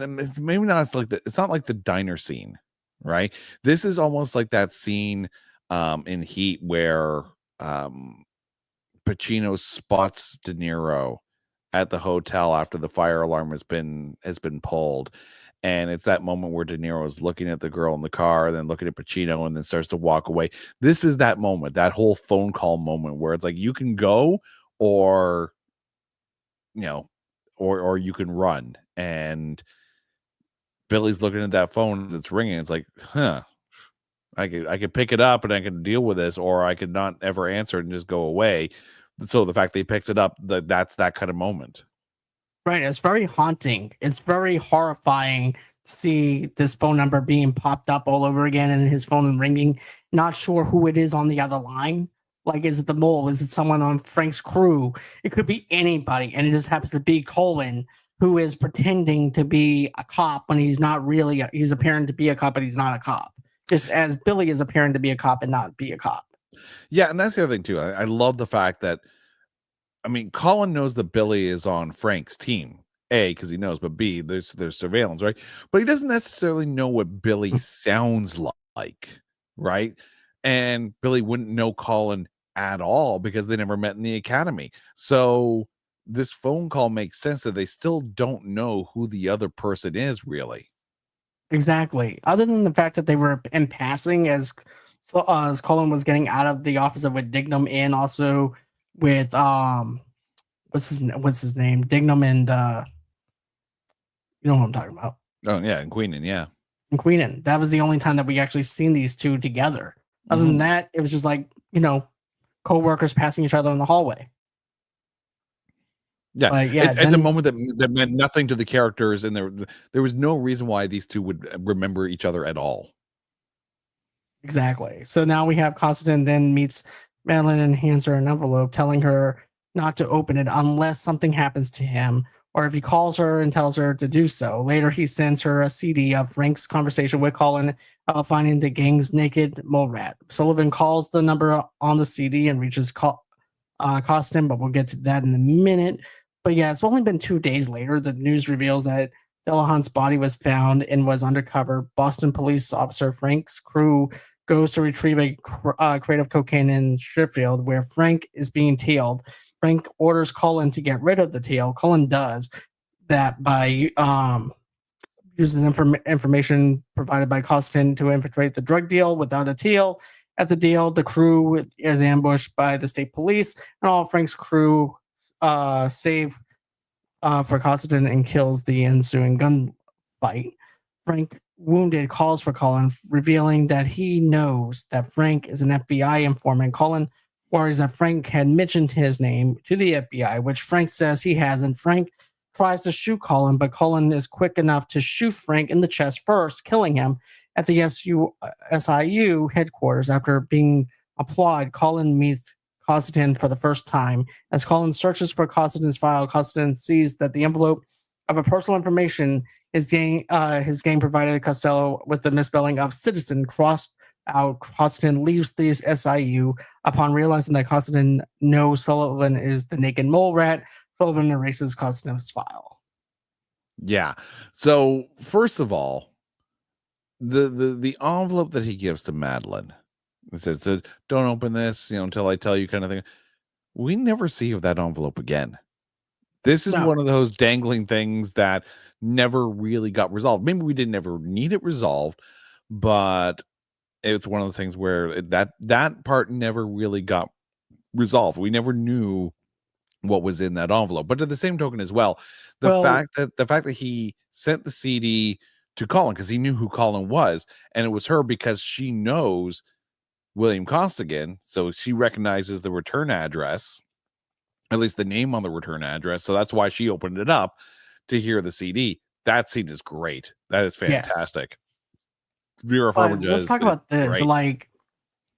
it's maybe not it's not like the diner scene, right? This is almost like that scene in Heat where Pacino spots De Niro at the hotel after the fire alarm has been pulled. And it's that moment where De Niro is looking at the girl in the car, and then looking at Pacino, and then starts to walk away. This is that moment, that whole phone call moment where it's like you can go, or you know, or you can run. And Billy's looking at that phone as it's ringing. It's like, huh, I could pick it up and I could deal with this, or I could not ever answer it and just go away. So the fact that he picks it up, that's that kind of moment. right? It's very haunting. It's very horrifying to see this phone number being popped up all over again and his phone ringing. Not sure who it is on the other line. Like, is it the mole? Is it someone on Frank's crew? It could be anybody, and it just happens to be Colin, who is pretending to be a cop when he's not really. He's appearing to be a cop, but he's not a cop. Just as Billy is appearing to be a cop and not be a cop. Yeah, and that's the other thing too. I love the fact that, I mean, Colin knows that Billy is on Frank's team. A, because he knows, but B, there's surveillance, right? But he doesn't necessarily know what Billy sounds like, right? And Billy wouldn't know Colin at all because they never met in the academy. So this phone call makes sense that they still don't know who the other person is, really. Exactly. Other than the fact that they were in passing as Colin was getting out of the office of with Dignam and also with what's his name? Dignam and you know what I'm talking about. Oh yeah, and Queenan, yeah. And Queenan. That was the only time that we actually seen these two together. Other than that, it was just like, co-workers passing each other in the hallway. Yeah, But yeah, it's a moment that meant nothing to the characters, and there was no reason why these two would remember each other at all. exactly. So now we have Constantine then meets Madeline and hands her an envelope telling her, not to open it unless something happens to him or if he calls her and tells her to do so. Later, he sends her a CD of Frank's conversation with Colin about finding the gang's naked mole rat. Sullivan calls the number on the CD and reaches Costin, but we'll get to that in a minute. But yeah, it's only been 2 days later. The news reveals that Delahunt's body was found and was undercover. Boston police officer Frank's crew goes to retrieve a crate of cocaine in Sheffield, where Frank is being tailed. Frank orders Colin to get rid of the tail. Colin does that by uses information provided by Costin to infiltrate the drug deal without a tail. At the deal, the crew is ambushed by the state police, and all Frank's crew save for Costin and kills the ensuing gunfight. Frank, wounded, calls for Colin, revealing that he knows that Frank is an FBI informant. Colin worries that Frank had mentioned his name to the FBI, which Frank says he hasn't. Frank tries to shoot Colin, but Colin is quick enough to shoot Frank in the chest first, killing him. At the SIU headquarters, after being applauded, Colin meets Costin for the first time. As Colin searches for Costin's file, Costin sees that the envelope of a personal information his gang provided Costello with the misspelling of citizen crossed out. Costin leaves the SIU. Upon realizing that Costin knows Sullivan is the naked mole rat, Sullivan erases Costin's file. Yeah. So first of all, the envelope that he gives to Madeline, it says, "Don't open this, until I tell you," kind of thing. We never see of that envelope again. This is one of those dangling things that never really got resolved. Maybe we didn't ever need it resolved, but it's one of those things where that part never really got resolved. We never knew what was in that envelope. But to the same token as well, the fact that he sent the CD to Colin because he knew who Colin was, and it was her because she knows William Costigan, so she recognizes the return address, at least the name on the return address. So that's why she opened it up to hear the CD. That scene is great. That is fantastic. Yes. Vera Farmiga. Let's talk about this. Great. Like,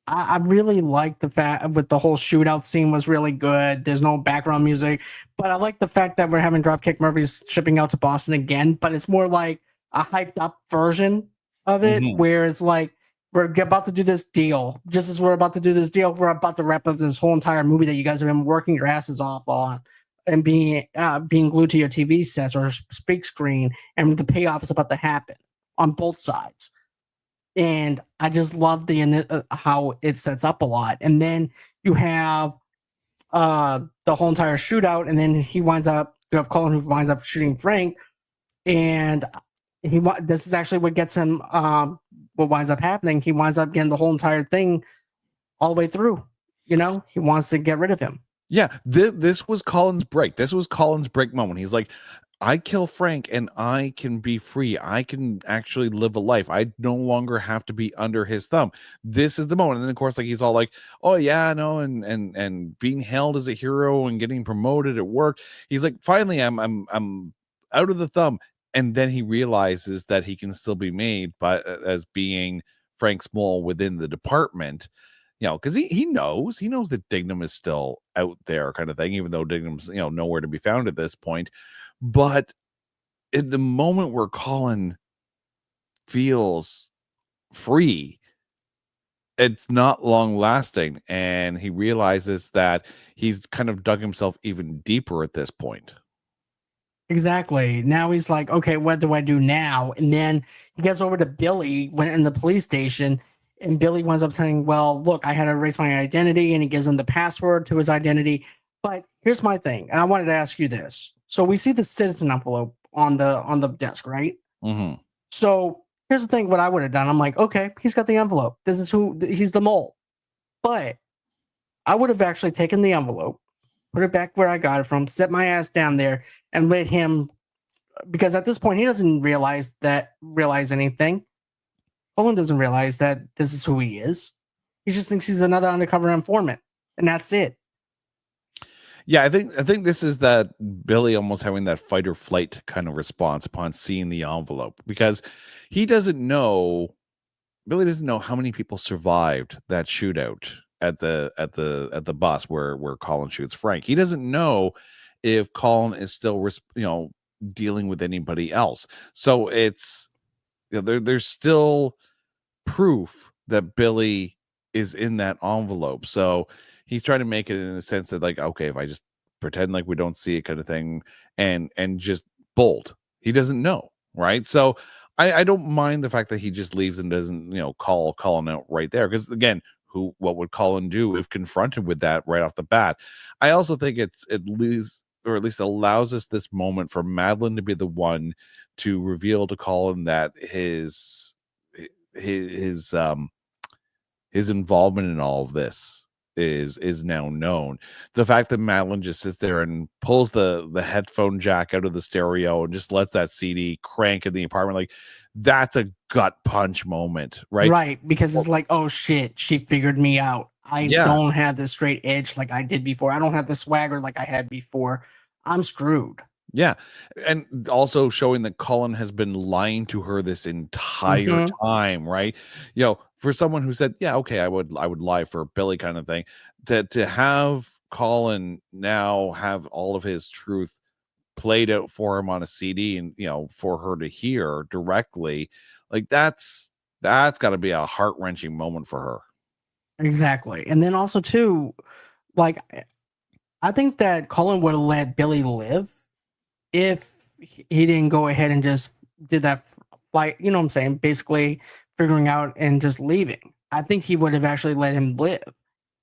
I really like the fact with the whole shootout scene was really good. There's no background music, but I like the fact that we're having Dropkick Murphys shipping out to Boston again, but it's more like a hyped up version of it, where it's like, we're about to do this deal. Just as we're about to do this deal, we're about to wrap up this whole entire movie that you guys have been working your asses off on and being glued to your TV sets or big screen, and the payoff is about to happen on both sides. And I just love how it sets up a lot. And then you have the whole entire shootout, and then you have Colin who winds up shooting Frank, and this is actually what gets him what winds up happening. He winds up getting the whole entire thing all the way through. He wants to get rid of him. Yeah, this was Colin's break. This was Colin's break moment. He's like, I kill Frank and I can be free. I can actually live a life. I no longer have to be under his thumb. This is the moment. And then of course, like, he's all like, oh yeah, no, and being hailed as a hero and getting promoted at work. He's like, finally, I'm out of the thumb. And then he realizes that he can still be made as being Frank Small within the department, because he knows that Dignam is still out there, kind of thing, even though Dignam's nowhere to be found at this point. But in the moment where Colin feels free, it's not long lasting, and he realizes that he's kind of dug himself even deeper at this point. Exactly. Now he's like, okay, what do I do now? And then he gets over to Billy when in the police station, and Billy winds up saying, well, look, I had to erase my identity, and he gives him the password to his identity. But here's my thing, and I wanted to ask you this. So we see the citizen envelope on the desk, right? Mm-hmm. So here's the thing, what I would have done. I'm like, okay, he's got the envelope. This is he's the mole. But I would have actually taken the envelope, put it back where I got it from, set my ass down there, and let him, because at this point he doesn't realize anything. Colin doesn't realize that this is who he is. He just thinks he's another undercover informant, and that's it. Yeah, I think this is that Billy almost having that fight or flight kind of response upon seeing the envelope, because Billy doesn't know how many people survived that shootout at the bus where Colin shoots Frank. He doesn't know if Colin is still dealing with anybody else. So it's there's still proof that Billy is in that envelope. So he's trying to make it in a sense that, like, okay, if I just pretend like we don't see it, kind of thing, and just bolt, he doesn't know, right? So I don't mind the fact that he just leaves and doesn't call Colin out right there, because again, what would Colin do if confronted with that right off the bat? I also think it's at least allows us this moment for Madeline to be the one to reveal to Colin that his involvement in all of this is now known. The fact that Madeline just sits there and pulls the headphone jack out of the stereo and just lets that CD crank in the apartment, like, that's a gut punch moment, right? Right, because it's like, oh shit, she figured me out. I don't have the straight edge like I did before. I don't have the swagger like I had before. I'm screwed. Yeah. And also showing that Colin has been lying to her this entire time, right? For someone who said, yeah, okay, I would lie for Billy, kind of thing, to have Colin now have all of his truth played out for him on a CD and for her to hear directly, like, that's got to be a heart-wrenching moment for her. Exactly. And then also too, like, I think that Colin would have let Billy live if he didn't go ahead and just did that flight, you know what I'm saying? Basically figuring out and just leaving. I think he would have actually let him live,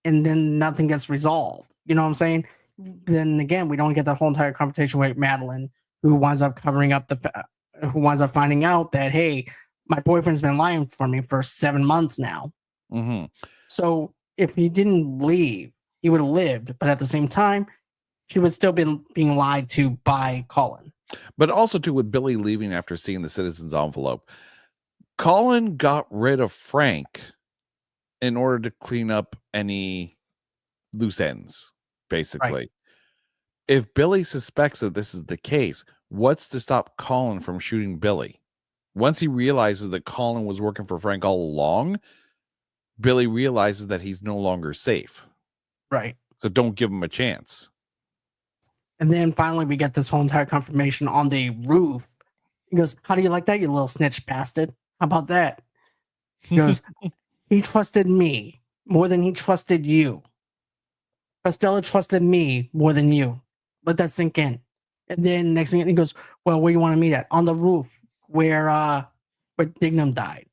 and then nothing gets resolved. You know what I'm saying? Then again, we don't get that whole entire confrontation with Madeline, who winds up covering up who winds up finding out that, hey, my boyfriend's been lying for me for 7 months now. So if he didn't leave, he would have lived, but at the same time, she would still been being lied to by Colin. But also too, with Billy leaving after seeing the citizen's envelope, Colin got rid of Frank in order to clean up any loose ends, basically. Right. If Billy suspects that this is the case, what's to stop Colin from shooting Billy? Once he realizes that Colin was working for Frank all along, Billy realizes that he's no longer safe. Right. So don't give him a chance. And then finally, we get this whole entire confirmation on the roof. He goes, how do you like that, you little snitch bastard? How about that? He goes, he trusted me more than he trusted you. Costello trusted me more than you. Let that sink in. And then next thing he goes, well, where you want to meet at? On the roof where Dignam died.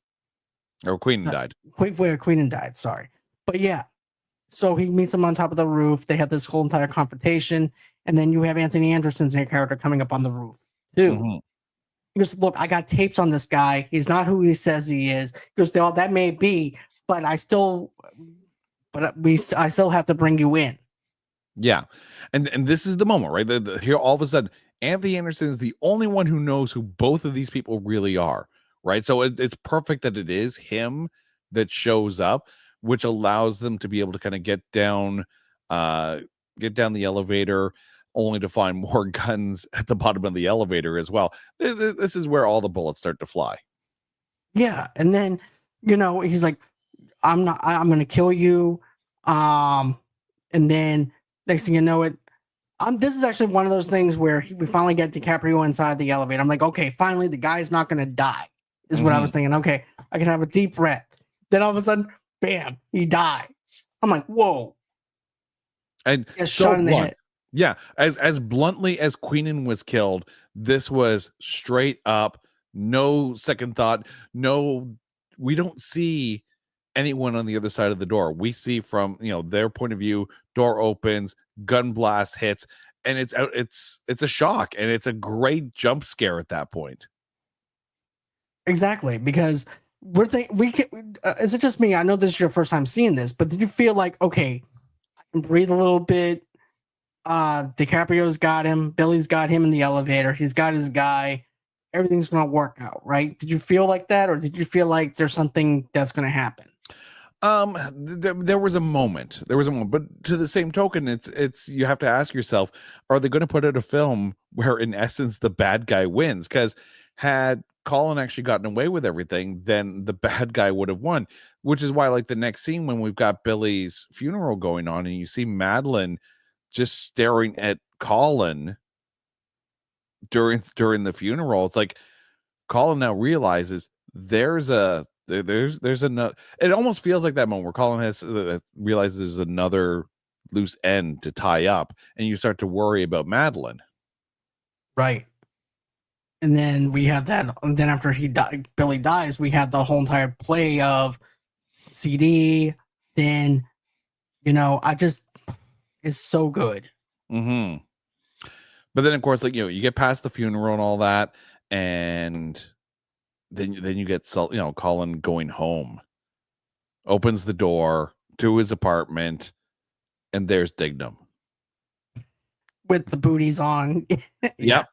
Or Queenan died. Where Queenan died, sorry. But yeah. So he meets him on top of the roof. They have this whole entire confrontation. And then you have Anthony Anderson's character coming up on the roof, too. He goes, look, I got tapes on this guy. He's not who he says he is. He goes, well, that may be, but I still have to bring you in. Yeah. And this is the moment, right? Here, all of a sudden, Anthony Anderson is the only one who knows who both of these people really are, right? So it's perfect that it is him that shows up, which allows them to be able to kind of get down the elevator, only to find more guns at the bottom of the elevator as well. This is where all the bullets start to fly. Yeah. And then, he's like, I'm going to kill you. And then next thing you know it, this is actually one of those things where we finally get DiCaprio inside the elevator. I'm like, okay, finally the guy's not going to die, is what I was thinking. Okay, I can have a deep breath. Then all of a sudden, bam, he dies. I'm like, whoa. And shot in the head. Yeah, as bluntly as Queenan was killed, this was straight up, no second thought. No, we don't see anyone on the other side of the door. We see from their point of view, door opens, gun blast hits, and it's a shock, and it's a great jump scare at that point. Exactly, because is it just me? I know this is your first time seeing this, but did you feel like, okay, I can breathe a little bit? DiCaprio's got him, Billy's got him in the elevator, he's got his guy, everything's gonna work out, right? Did you feel like that, or did you feel like there's something that's gonna happen? There was a moment, but to the same token, it's you have to ask yourself, are they going to put out a film where in essence the bad guy wins? Because had Colin actually gotten away with everything, then the bad guy would have won. Which is why, like, the next scene when we've got Billy's funeral going on, and you see Madeline just staring at Colin during the funeral, it's like Colin now realizes there's another. It almost feels like that moment where Colin has realizes there's another loose end to tie up, and you start to worry about Madeline. Right. And then we have that. And then after Billy dies, we have the whole entire play of CD. Then, it's so good. Mm-hmm. But then, of course, like, you get past the funeral and all that, and then you get Colin going home, opens the door to his apartment, and there's Dignam with the booties on. Yeah.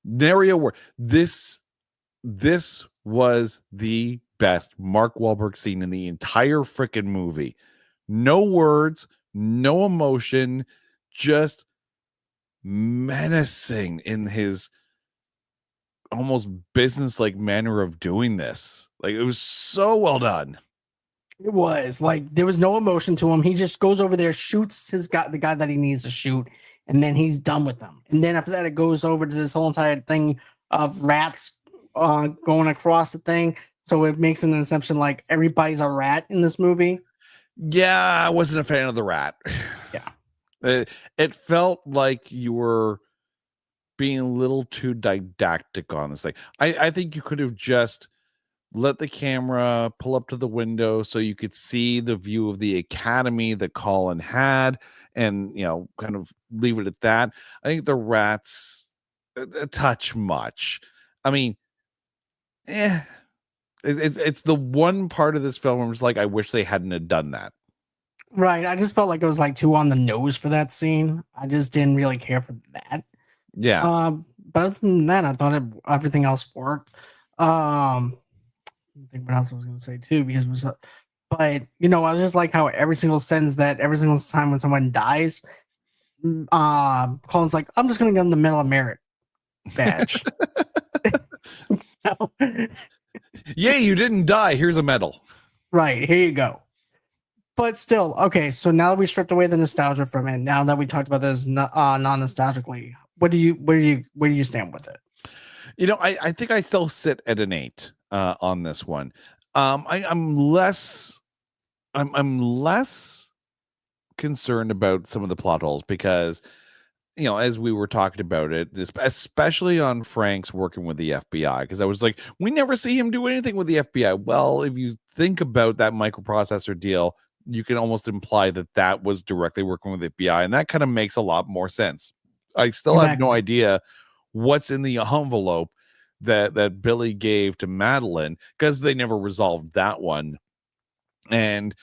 Nary a word. This was the best Mark Wahlberg scene in the entire freaking movie. No words, no emotion, just menacing in his almost business-like manner of doing this. Like, it was so well done. It was like there was no emotion to him. He just goes over there, shoots the guy that he needs to shoot, and then he's done with them. And then after that, it goes over to this whole entire thing of rats going across the thing. So it makes an assumption like everybody's a rat in this movie. Yeah, I wasn't a fan of the rat. Yeah. It felt like you were being a little too didactic on this thing. I think you could have just let the camera pull up to the window so you could see the view of the academy that Colin had, and kind of leave it at that. I think the rats a touch much. I mean, it's the one part of this film where I'm just like, I wish they hadn't have done that. Right. I just felt like it was like too on the nose for that scene. I just didn't really care for that. Yeah. But other than that, I thought everything else worked. I think what else I was going to say too, because it was, but I was just like how every single sentence that every single time when someone dies, Colin's like, I'm just going to give him the Medal of Merit badge. Yeah, you didn't die. Here's a medal. Right, here you go. But still, okay. So now that we stripped away the nostalgia from it, now that we talked about this non-nostalgically, where do you stand with it? I think I still sit at an 8 on this one. I'm less concerned about some of the plot holes because, as we were talking about it, especially on Frank's working with the FBI, because I was like, we never see him do anything with the FBI. Well, if you think about that microprocessor deal, you can almost imply that was directly working with the FBI, and that kind of makes a lot more sense. I still have no idea what's in the envelope that Billy gave to Madeline, because they never resolved that one. And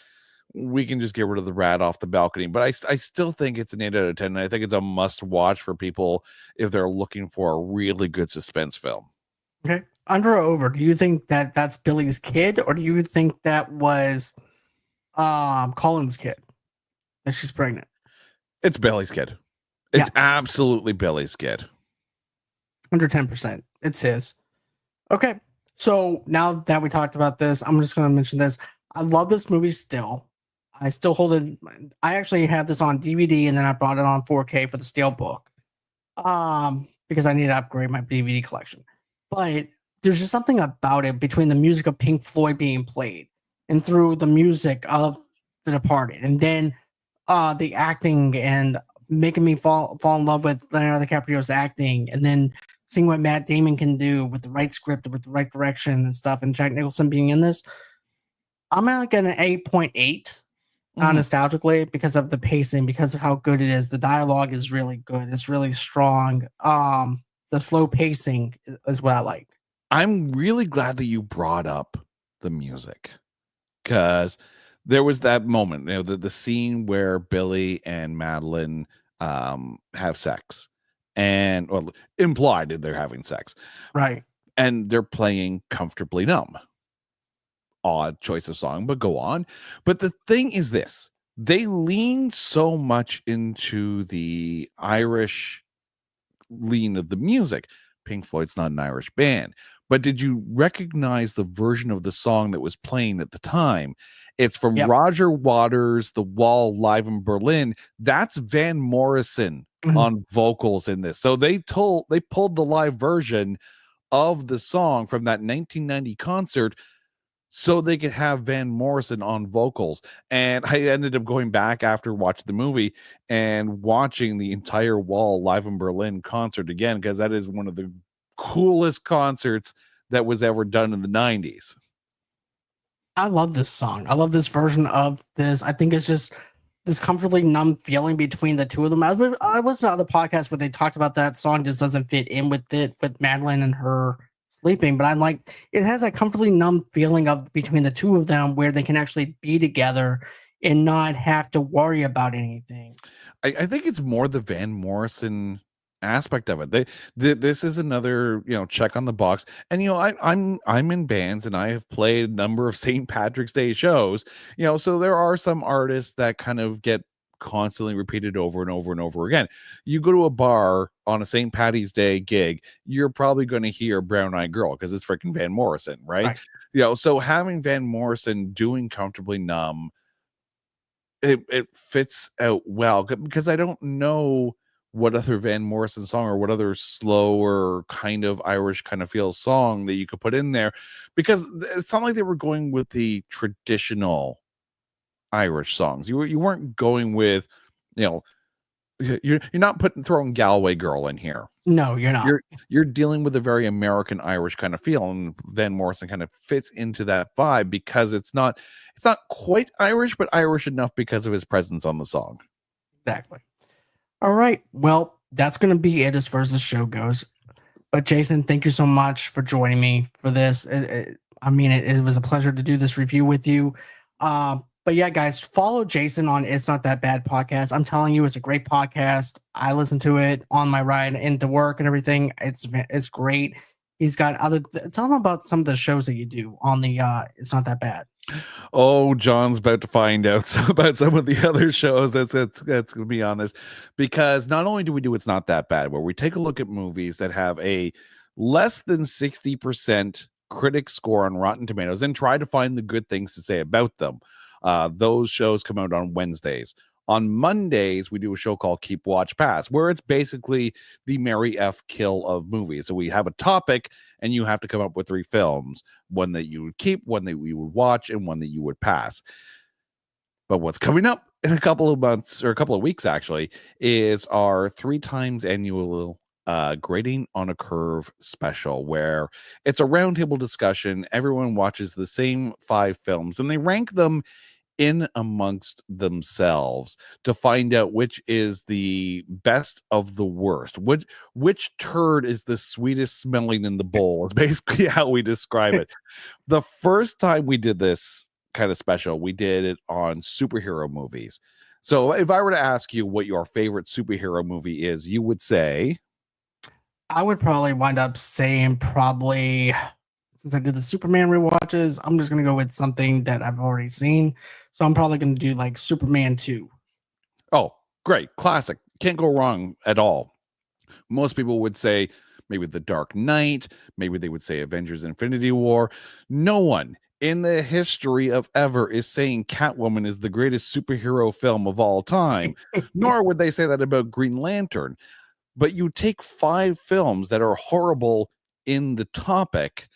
we can just get rid of the rat off the balcony. But I still think it's an 8 out of 10. And I think it's a must watch for people if they're looking for a really good suspense film. Okay. Under or over, do you think that that's Billy's kid, or do you think that was Colin's kid that she's pregnant? It's Billy's kid. It's absolutely Billy's kid. Under 10%. It's his. Okay. So now that we talked about this, I'm just going to mention this. I love this movie still. I still hold it. I actually have this on DVD, and then I brought it on 4K for the Steelbook because I need to upgrade my DVD collection. But there's just something about it between the music of Pink Floyd being played and through the music of The Departed, and then the acting and making me fall in love with Leonardo DiCaprio's acting, and then seeing what Matt Damon can do with the right script, with the right direction and stuff, and Jack Nicholson being in this. I'm at like an 8.8 nostalgically because of the pacing, because of how good it is. The dialogue is really good. It's really strong. The slow pacing is what I like. I'm really glad that you brought up the music, because there was that moment, the scene where Billy and Madeline have sex, and implied that they're having sex, right? And they're playing Comfortably Numb. Odd choice of song, but go on. But the thing is this: they lean so much into the Irish lean of the music. Pink Floyd's not an Irish band, But did you recognize the version of the song that was playing at the time? It's from Yep. Roger Waters' The Wall live in Berlin. That's Van Morrison on vocals in this. So they pulled the live version of the song from that 1990 concert so they could have Van Morrison on vocals. And I ended up going back after watching the movie and watching the entire Wall live in Berlin concert again, because that is one of the coolest concerts that was ever done in the 90s. I love this song. I love this version of this. I think it's just this comfortably numb feeling between the two of them. I listened to other podcasts where they talked about that song just doesn't fit in with Madeline and her sleeping, but I'm like, it has a comfortably numb feeling of between the two of them where they can actually be together and not have to worry about anything. I think it's more the Van Morrison aspect of it. This is another, check on the box. And I'm in bands and I have played a number of St. Patrick's Day shows. So there are some artists that kind of get constantly repeated over and over and over again. You go to a bar on a St. Patty's Day gig, you're probably going to hear Brown Eyed Girl because it's freaking Van Morrison, right? So having Van Morrison doing Comfortably Numb, it fits out well, because I don't know what other Van Morrison song or what other slower kind of Irish kind of feel song that you could put in there, because it's not like they were going with the traditional Irish songs. You weren't going with, you're not throwing Galway Girl in here. No, you're not. You're dealing with a very American Irish kind of feel, and Van Morrison kind of fits into that vibe because it's not quite Irish, but Irish enough because of his presence on the song. Exactly. All right. Well, that's going to be it as far as the show goes. But Jason, thank you so much for joining me for this. It was a pleasure to do this review with you. But yeah, guys, follow Jason on It's Not That Bad podcast. I'm telling you, it's a great podcast. I listen to it on my ride into work and everything. It's great. He's got tell him about some of the shows that you do on the It's Not That Bad. Oh, John's about to find out about some of the other shows that's going to be on this, because not only do we do It's Not That Bad, where we take a look at movies that have a less than 60% critic score on Rotten Tomatoes and try to find the good things to say about them. Those shows come out on Wednesdays. On Mondays, we do a show called Keep Watch Pass, where it's basically the Mary F. Kill of movies. So we have a topic, and you have to come up with 3 films, one that you would keep, one that we would watch, and one that you would pass. But what's coming up in a couple of months, or a couple of weeks actually, is our 3 times annual Grading on a Curve special, where it's a roundtable discussion. Everyone watches the same 5 films, and they rank them in amongst themselves to find out which is the best of the worst. Which turd is the sweetest smelling in the bowl is basically how we describe it. The first time we did this kind of special, we did it on superhero movies. So if I were to ask you what your favorite superhero movie is, you would say? I would probably wind up saying since I did the Superman rewatches, I'm just going to go with something that I've already seen. So I'm probably going to do like Superman 2. Oh, great. Classic. Can't go wrong at all. Most people would say maybe The Dark Knight. Maybe they would say Avengers Infinity War. No one in the history of ever is saying Catwoman is the greatest superhero film of all time. Nor would they say that about Green Lantern. But you take 5 films that are horrible in the topic,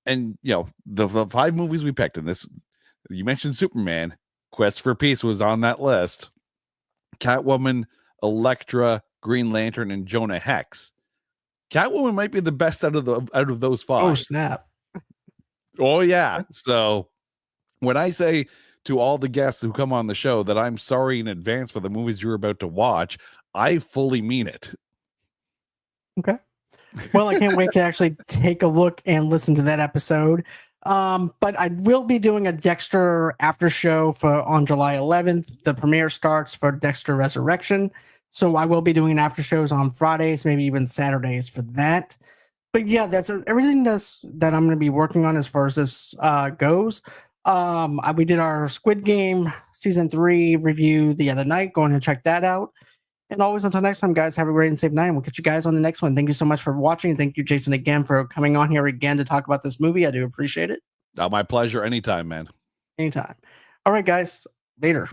and the 5 movies we picked in this, you mentioned Superman, Quest for Peace was on that list, Catwoman, Elektra, Green Lantern, and Jonah Hex. Catwoman might be the best out of those 5. Oh, snap. Oh yeah. So when I say to all the guests who come on the show that I'm sorry in advance for the movies you're about to watch, I fully mean it. Okay. Well, I can't wait to actually take a look and listen to that episode. But I will be doing a Dexter after show on July 11th. The premiere starts for Dexter Resurrection. So I will be doing after shows on Fridays, maybe even Saturdays for that. But yeah, that's everything that I'm going to be working on as far as this goes. We did our Squid Game season 3 review the other night. Go and check that out. And always until next time, guys, have a great and safe night. And we'll catch you guys on the next one. Thank you so much for watching. Thank you, Jason, again for coming on here again to talk about this movie. I do appreciate it. My pleasure. Anytime, man. Anytime. All right, guys. Later.